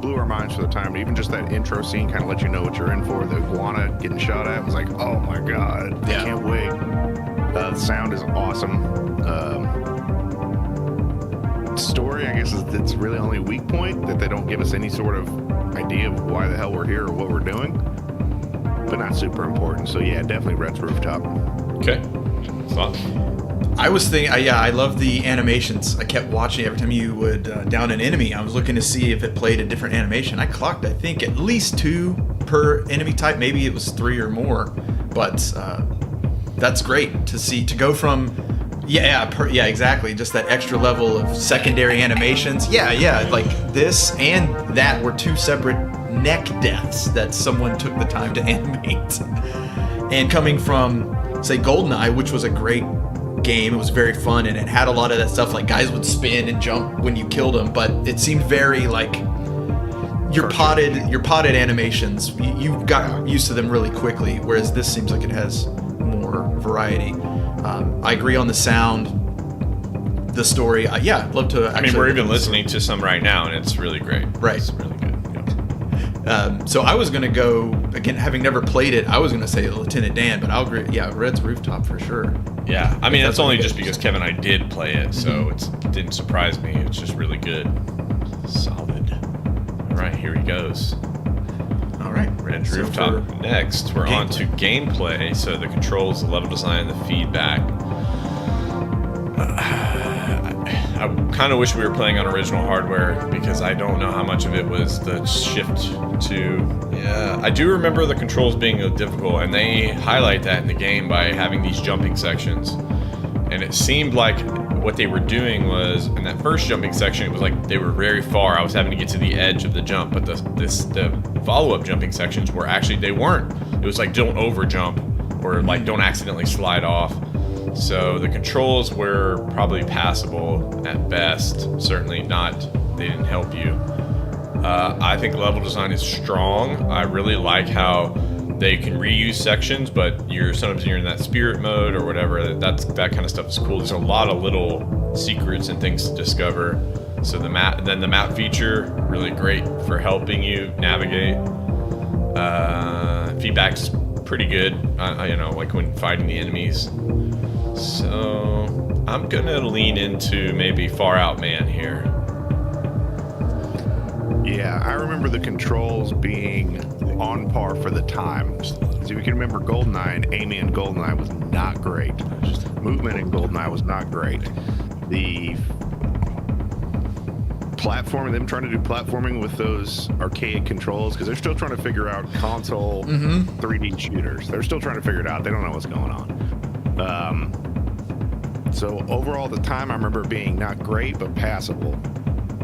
Blew our minds for the time. Even just that intro scene kind of let you know what you're in for. The iguana getting shot at was like, oh my god, Yeah. I can't wait. The sound is awesome. Story, I guess, is it's really only weak point that they don't give us any sort of idea of why the hell we're here or what we're doing, but not super important. So yeah, definitely Red's Rooftop. Okay. So, I was thinking, yeah, I love the animations. I kept watching every time you would down an enemy. I was looking to see if it played a different animation. I clocked, I think, at least 2 per enemy type. Maybe it was 3 or more. But that's great to see. To go from, yeah, exactly. Just that extra level of secondary animations. Yeah, like this and that were 2 separate neck deaths that someone took the time to animate. And coming from, say, GoldenEye, which was a great game, it was very fun, and it had a lot of that stuff, like guys would spin and jump when you killed them, but it seemed very like your potted animations. You got used to them really quickly, whereas this seems like it has more variety. I agree on the sound, the story. Yeah, I'd love to. I mean, we're even listening to some right now, and it's really great. Right. It's really good. Yeah. So I was gonna go again, having never played it. I was gonna say Lieutenant Dan, but I'll agree. Yeah, Red's Rooftop for sure. Yeah, I mean, that's what only it just is. because Kevin and I did play it, so it didn't surprise me. It's just really good. Solid. All right, here he goes. All right, Red's So Rooftop. for Next, we're on to gameplay. So the controls, the level design, the feedback. I kind of wish we were playing on original hardware because I don't know how much of it was the shift to... Yeah, I do remember the controls being difficult, and they highlight that in the game by having these jumping sections. And it seemed like what they were doing was, in that first jumping section, it was like they were very far. I was having to get to the edge of the jump, but the follow-up jumping sections were actually, they weren't. It was like, don't over jump, or like don't accidentally slide off. So the controls were probably passable at best. Certainly not, they didn't help you. I think level design is strong. I really like how they can reuse sections, but sometimes you're in that spirit mode or whatever. That kind of stuff is cool. There's a lot of little secrets and things to discover. So the map feature, really great for helping you navigate. Feedback's pretty good. Like when fighting the enemies. So I'm gonna lean into maybe Far Out Man here. Yeah, I remember the controls being on par for the time. So you can remember GoldenEye, and aiming in GoldenEye was not great. Movement in GoldenEye was not great. The platforming, them trying to do platforming with those arcade controls, because they're still trying to figure out console 3D shooters. They're still trying to figure it out. They don't know what's going on. So overall, at the time, I remember being not great, but passable.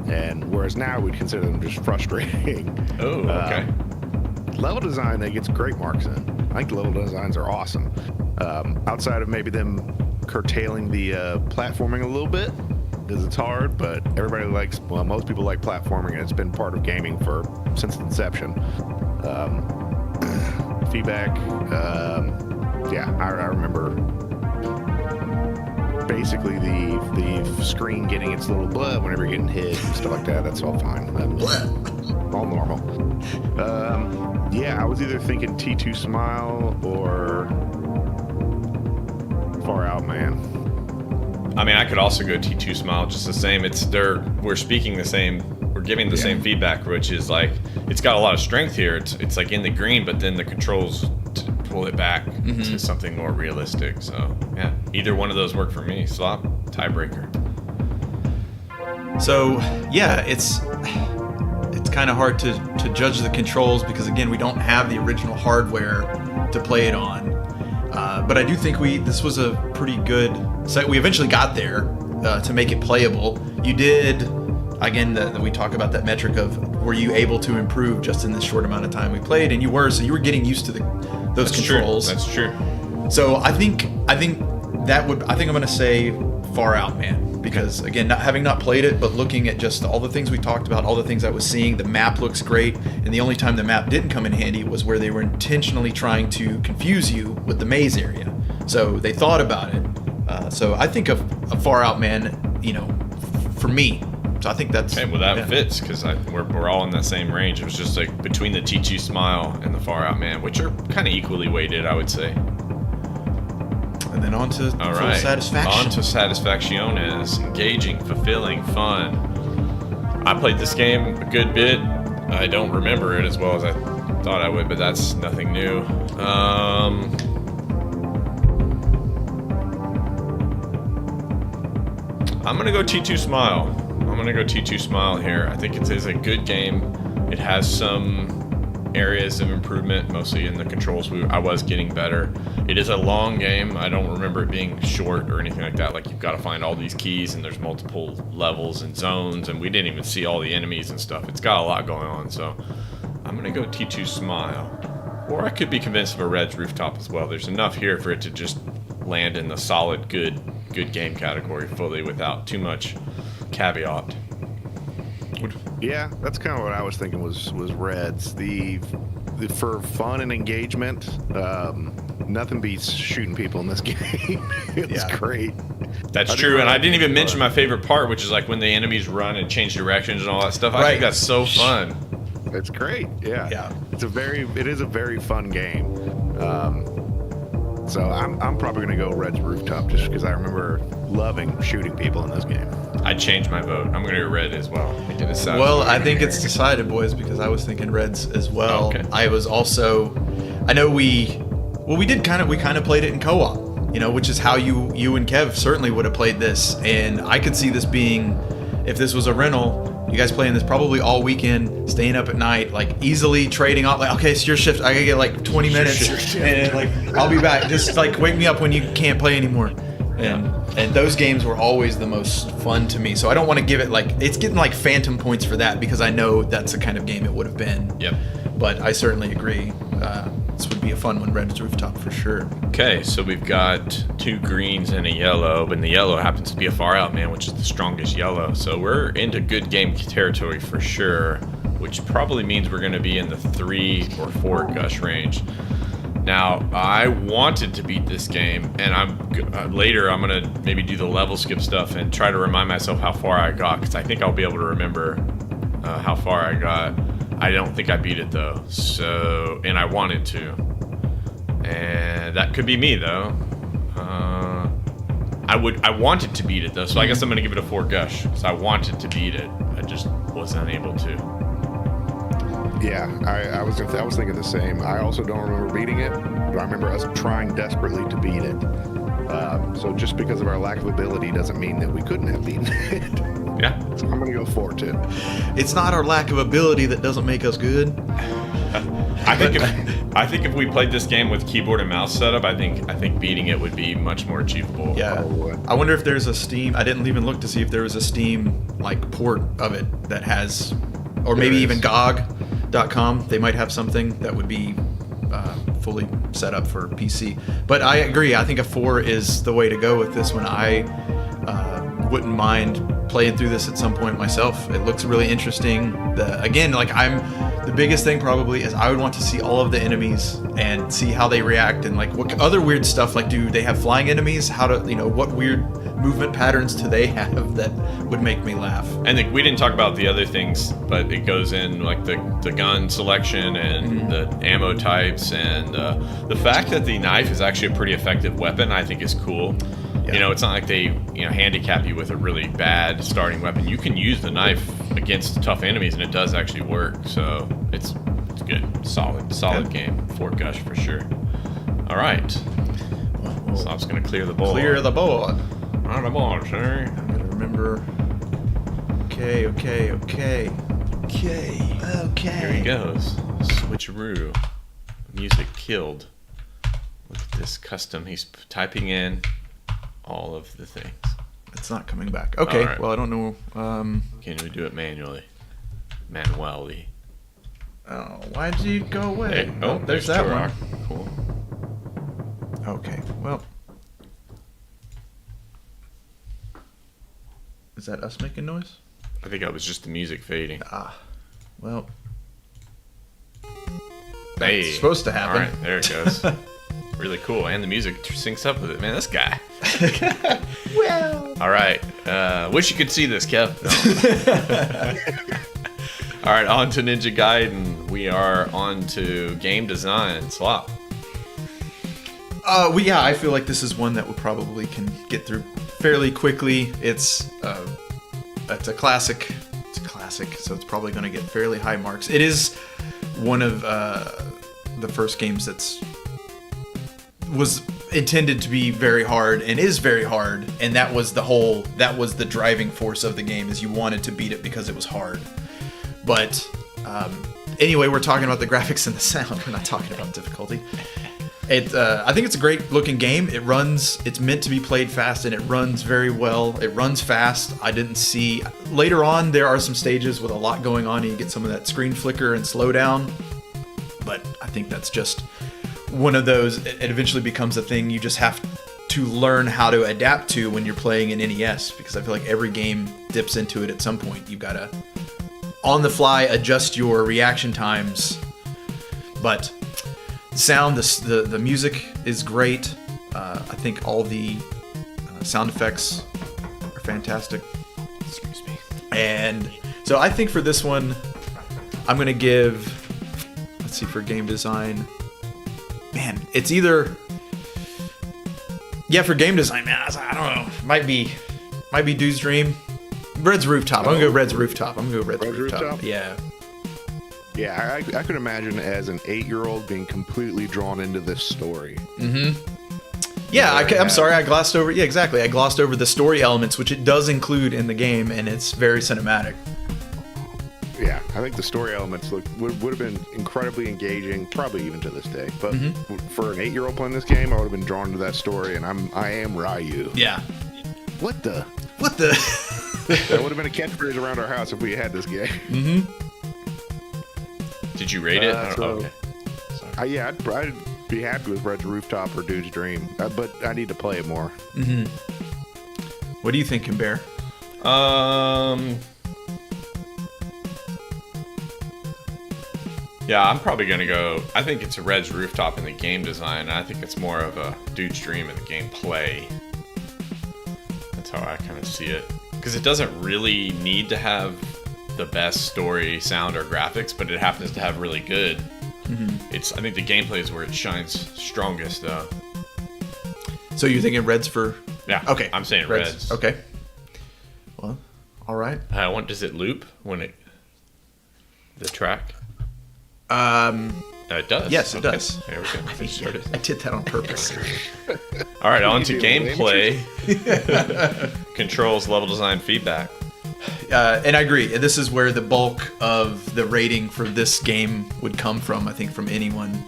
And whereas now we'd consider them just frustrating. Oh, okay. Level design, that gets great marks in. I think the level designs are awesome. Outside of maybe them curtailing the platforming a little bit, because it's hard, but everybody likes, well, most people like platforming, and it's been part of gaming since inception. Feedback, I remember basically the screen getting its little blood whenever you're getting hit and stuff like that. That's all fine. All normal. I was either thinking T2 Smile or Far Out Man. I mean, I could also go T2 Smile, just the same. We're speaking the same, we're giving the same feedback, which is like, it's got a lot of strength here. It's like in the green, but then the controls pull it back to something more realistic. So yeah, either one of those work for me. Slop, tiebreaker. So yeah, it's kind of hard to judge the controls because again, we don't have the original hardware to play it on. But I do think this was a pretty good set. We eventually got there to make it playable. You did, again, we talk about that metric of were you able to improve just in this short amount of time we played, and you were. So you were getting used to those controls. That's true. So I think I'm gonna say Far Out Man, because again, having not played it, but looking at just all the things we talked about, all the things I was seeing, the map looks great, and the only time the map didn't come in handy was where they were intentionally trying to confuse you with the maze area. So they thought about it. So I think of a Far Out Man, for me. So I think that's okay. Well, that fits because we're all in that same range. It was just like between the T2 Smile and the Far Out Man, which are kind of equally weighted, I would say. And then on to full satisfaction. On to Satisfacciones. Engaging, fulfilling, fun. I played this game a good bit. I don't remember it as well as I thought I would, but that's nothing new. I'm going to go T2 Smile here. I think it is a good game. It has some areas of improvement, mostly in the controls. I was getting better. It is a long game. I don't remember it being short or anything like that. Like, you've got to find all these keys, and there's multiple levels and zones, and we didn't even see all the enemies and stuff. It's got a lot going on, so I'm going to go T2 Smile. Or I could be convinced of a Red's Rooftop as well. There's enough here for it to just land in the solid, good game category fully without too much caveat. Yeah, that's kind of what I was thinking was Reds. The for fun and engagement, nothing beats shooting people in this game. It's great. That's true, and I didn't even mention my favorite part, which is like when the enemies run and change directions and all that stuff. I think that's so fun. It's great. Yeah. It is a very fun game. So I'm probably gonna go Red's Rooftop just because I remember loving shooting people in this game. I'd change my vote. I'm gonna go Red as well. I think it's decided, boys, because I was thinking Reds as well. Okay. I was also, I know we kind of played it in co-op, which is how you and Kev certainly would have played this, and I could see this being, if this was a rental, you guys playing this probably all weekend, staying up at night, like easily trading off, like, okay, it's your shift, I gotta get like 20 minutes, and like I'll be back, just like wake me up when you can't play anymore. And those games were always the most fun to me. So I don't want to give it it's getting like phantom points for that because I know that's the kind of game it would have been. Yep. But I certainly agree. This would be a fun one, Red's Rooftop for sure. Okay, so we've got 2 greens and a yellow, and the yellow happens to be a Far Out Man, which is the strongest yellow. So we're into good game territory for sure, which probably means we're going to be in the 3 or 4 gush range. Now, I wanted to beat this game, and later I'm going to maybe do the level skip stuff and try to remind myself how far I got, because I think I'll be able to remember how far I got. I don't think I beat it, though, and I wanted to. And that could be me, though. I wanted to beat it, though, so I guess I'm going to give it a 4 gush, because I wanted to beat it. I just wasn't able to. Yeah, I was thinking the same. I also don't remember beating it, but I remember us trying desperately to beat it. So just because of our lack of ability doesn't mean that we couldn't have beaten it. Yeah. So I'm going to go 4 too. It's not our lack of ability that doesn't make us good. I think if we played this game with keyboard and mouse setup, I think beating it would be much more achievable. Yeah. I wonder if there's a Steam. I didn't even look to see if there was a Steam port of it that has, or maybe even GOG.com. They might have something that would be fully set up for PC. But I agree. I think a 4 is the way to go with this one. I wouldn't mind playing through this at some point myself. It looks really interesting. The biggest thing probably is I would want to see all of the enemies and see how they react and what other weird stuff. Do they have flying enemies? What weird movement patterns do they have that would make me laugh? And we didn't talk about the other things, but it goes in the gun selection and the ammo types, and the fact that the knife is actually a pretty effective weapon, I think is cool. Yeah. It's not like they handicap you with a really bad starting weapon. You can use the knife against tough enemies, and it does actually work. So it's good, solid game. 4 gush for sure. All right. So I'm just gonna clear the board. Clear the board. On the board, sir. I'm gonna remember Okay. Here he goes. Switcheroo. Music killed. Look at this custom. He's typing in all of the things. It's not coming back. Okay, All right. well, I don't know. Can we do it manually? Manually. Oh, why'd you go away? Hey, Oh, there's that Turok. one. Cool. Okay, well. Is that us making noise? I think that was just the music fading. Well, Hey. it's supposed to happen. All right, there it goes. Really cool, and the music syncs up with it. Man, this guy. Well. All right. Wish you could see this, Kev. No. All right, on to Ninja Gaiden. We are on to game design. Slop. I feel like this is one that we probably can get through fairly quickly. It's a classic. It's a classic, so it's probably going to get fairly high marks. It is one of the first games was intended to be very hard and is very hard, and that was the driving force of the game, is you wanted to beat it because it was hard. But anyway, we're talking about the graphics and the sound. We're not talking about difficulty. I think it's a great looking game. It's meant to be played fast, and it runs very well. It runs fast. I didn't see later on there are some stages with a lot going on and you get some of that screen flicker and slowdown, but I think that's just one of those. It eventually becomes a thing you just have to learn how to adapt to when you're playing an NES, because I feel like every game dips into it at some point. You've got to on the fly adjust your reaction times. But sound, the music is great. I think all the sound effects are fantastic. Excuse me. And so I think for this one, I'm going to give, let's see, for game design, man, it's either, for game design, man, I don't know, might be Dude's Dream. Red's Rooftop. I'm going to go Red's Rooftop. Red's Rooftop. Yeah. Yeah, I could imagine as an 8-year-old being completely drawn into this story. Mm-hmm. Yeah, I'm sorry, I glossed over. Yeah, exactly. I glossed over the story elements, which it does include in the game, and it's very cinematic. Yeah, I think the story elements would have been incredibly engaging, probably even to this day. But for an 8-year-old playing this game, I would have been drawn to that story, and I am Ryu. Yeah. What the? That would have been a catchphrase around our house if we had this game. Mm-hmm. Did you rate it? So- Okay. Sorry. Yeah, I'd be happy with Red's Rooftop or Dude's Dream, but I need to play it more. Mm-hmm. What do you think, Bear? Yeah, I'm probably gonna go. I think it's a Red's Rooftop in the game design. I think it's more of a Dude's Dream in the gameplay. That's how I kind of see it. Because it doesn't really need to have the best story, sound, or graphics, but it happens to have really good. I think the gameplay is where it shines strongest, though. So you're thinking Reds for? Yeah. Okay. I'm saying Reds. Okay. Well, all right. Does it loop when the track? It does. Yes, it does. There we go. I did that on purpose. All right, on to You do, gameplay. Controls, level design, feedback. And I agree. This is where the bulk of the rating for this game would come from, I think, from anyone.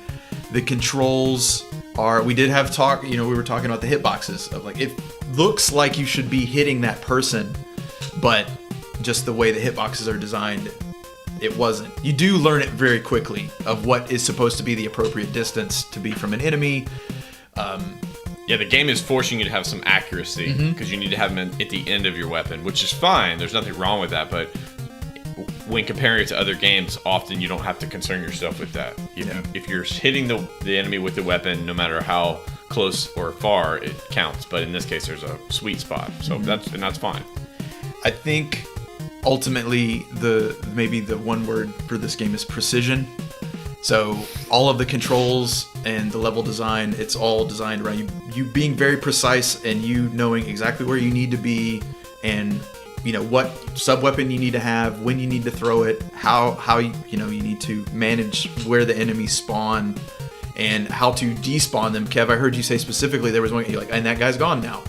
The controls are... We did have talk... we were talking about the hitboxes. Of like, it looks like you should be hitting that person, but just the way the hitboxes are designed, it wasn't. You do learn it very quickly of what is supposed to be the appropriate distance to be from an enemy. Yeah, the game is forcing you to have some accuracy because you need to have them at the end of your weapon, which is fine. There's nothing wrong with that, but when comparing it to other games, often you don't have to concern yourself with that. If you're hitting the enemy with the weapon, no matter how close or far, it counts. But in this case, there's a sweet spot, so that's fine. I think ultimately maybe the one word for this game is precision. So all of the controls and the level design, it's all designed around you being very precise and you knowing exactly where you need to be and what sub-weapon you need to have, when you need to throw it, how you need to manage where the enemies spawn and how to despawn them. Kev, I heard you say specifically there was one you're like, and that guy's gone now.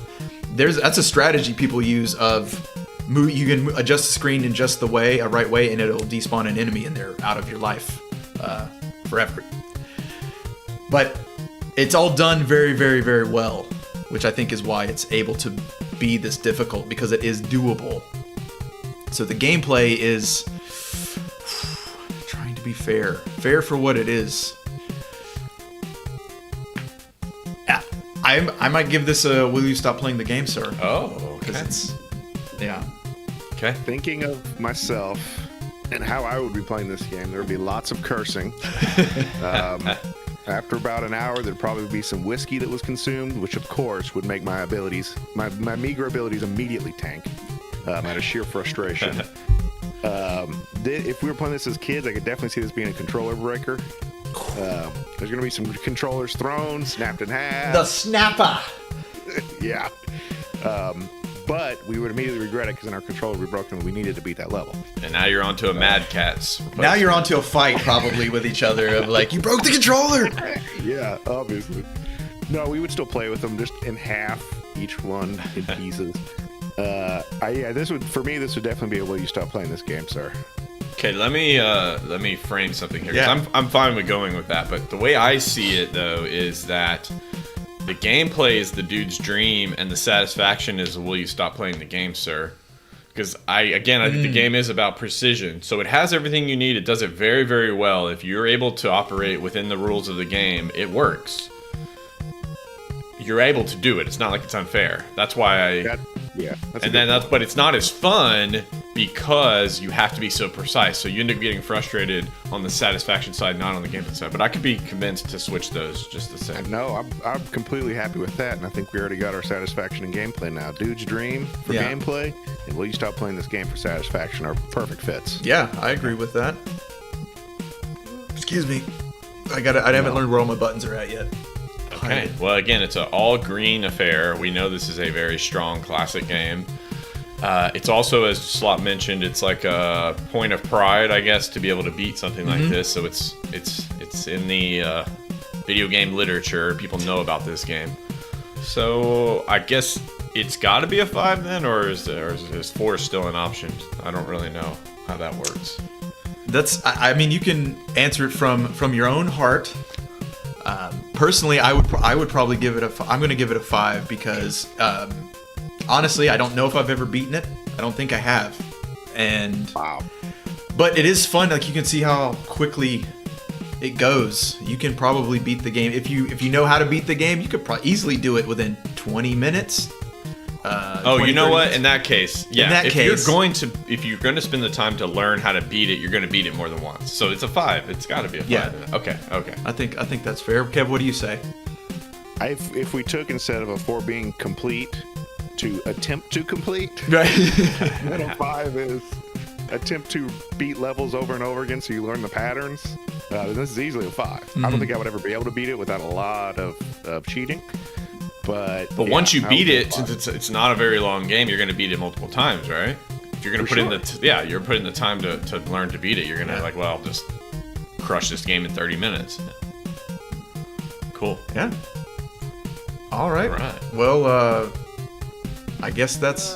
That's a strategy people use of You can adjust the screen in just the right way, and it'll despawn an enemy, and they're out of your life forever. But it's all done very, very, very well, which I think is why it's able to be this difficult, because it is doable. So the gameplay is trying to be fair for what it is. I might give this a will you stop playing the game, sir? Oh, because it's okay. Thinking of myself and how I would be playing this game, there would be lots of cursing. After about an hour, there'd probably be some whiskey that was consumed, which of course would make my meager abilities immediately tank out of sheer frustration. If we were playing this as kids, I could definitely see this being a controller breaker. There's going to be some controllers thrown, snapped in half. The snapper! Yeah. But we would immediately regret it because then our controller would be broken and we needed to beat that level. And now you're onto a Mad Catz. Now you're onto a fight probably with each other of like, you broke the controller! Yeah, obviously. No, we would still play with them just in half, each one in pieces. This would definitely be a will you stop playing this game, sir. Okay, let me frame something here. 'Cause Yeah. I'm fine with going with that, but the way I see it though is that the gameplay is the dude's dream, and the satisfaction is will you stop playing the game, sir? Because I think the game is about precision, so it has everything you need. It does it very, very well. If you're able to operate within the rules of the game, it works. You're able to do it. It's not like it's unfair. That's why but it's not as fun because you have to be so precise. So you end up getting frustrated on the satisfaction side, not on the gameplay side. But I could be convinced to switch those just the same. No, I'm completely happy with that, and I think we already got our satisfaction in gameplay now. Dude's dream for gameplay, and will you stop playing this game for satisfaction are perfect fits. Yeah, I agree with that. Excuse me. I haven't learned where all my buttons are at yet. Okay. Well, again, it's an all-green affair. We know this is a very strong classic game. It's also, as Slop mentioned, it's like a point of pride, I guess, to be able to beat something like this. So it's in the video game literature. People know about this game. So I guess it's got to be a 5 then, or is 4 still an option? I don't really know how that works. I mean, you can answer it from your own heart. Personally, I would probably give it I'm going to give it a 5 because honestly, I don't know if I've ever beaten it. I don't think I have. And wow. But it is fun. Like, you can see how quickly it goes. You can probably beat the game if you know how to beat the game. You could easily do it within 20 minutes. 20, you know what? In that case, yeah. If you're going to spend the time to learn how to beat it, you're going to beat it more than once. So it's a 5. It's got to be a 5. Yeah. Okay. I think that's fair. Kev, what do you say? If we took, instead of a 4 being complete, to attempt to complete, right? then a 5 is attempt to beat levels over and over again so you learn the patterns. This is easily a 5. I don't think I would ever be able to beat it without a lot of cheating. But once you beat it, since it's not a very long game, you're going to beat it multiple times, right? If you're going to put in you're putting the time to learn to beat it. You're going to I'll just crush this game in 30 minutes. Cool. Yeah. All right. Well, I guess that's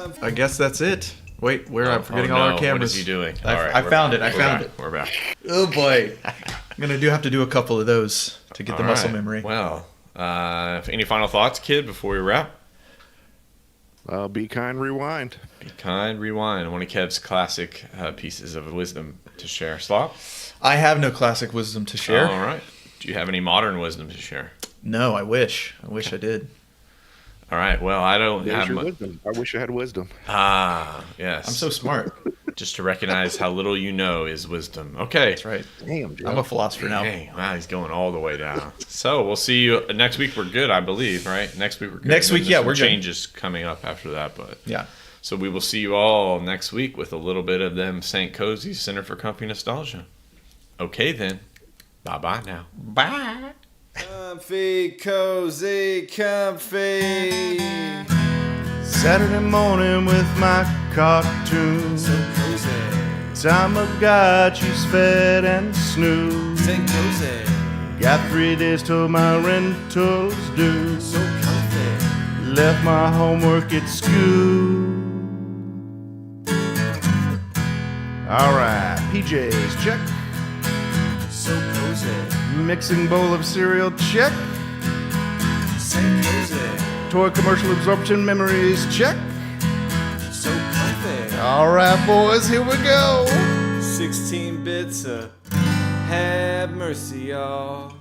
it. Wait, I'm forgetting all our cameras. What is he doing? I found it. We're back. Oh boy. I'm going to have to do a couple of those to get the muscle memory. Well, any final thoughts, kid, before we wrap? Be kind, rewind. Be kind, rewind. One of Kev's classic pieces of wisdom to share. Slop? I have no classic wisdom to share. All right. Do you have any modern wisdom to share? No, I wish. I did. All right. Well, I don't have wisdom. I wish I had wisdom. Ah, yes. I'm so smart. Just to recognize how little you know is wisdom. Okay. That's right. Damn, Joe. I'm a philosopher now. Dang, wow, he's going all the way down. So we'll see you next week. We're good, I believe, right? Next week we're good. Next week, we're good. Changes coming up after that, but yeah. So we will see you all next week with a little bit of them St. Kohzee Center for Comfy Nostalgia. Okay then. Bye now. Bye. Comfy, cozy, comfy. Saturday morning with my cartoon. So cozy. Time I got you fed and snooze. Say cozy. Got 3 days till my rental's due. So comfy. Left my homework at school. All right, PJs, check. So cozy. Mixing bowl of cereal, check. Say cozy. Toy commercial absorption memories, check. So comfy. All right, boys, here we go. 16 bits of have mercy, y'all.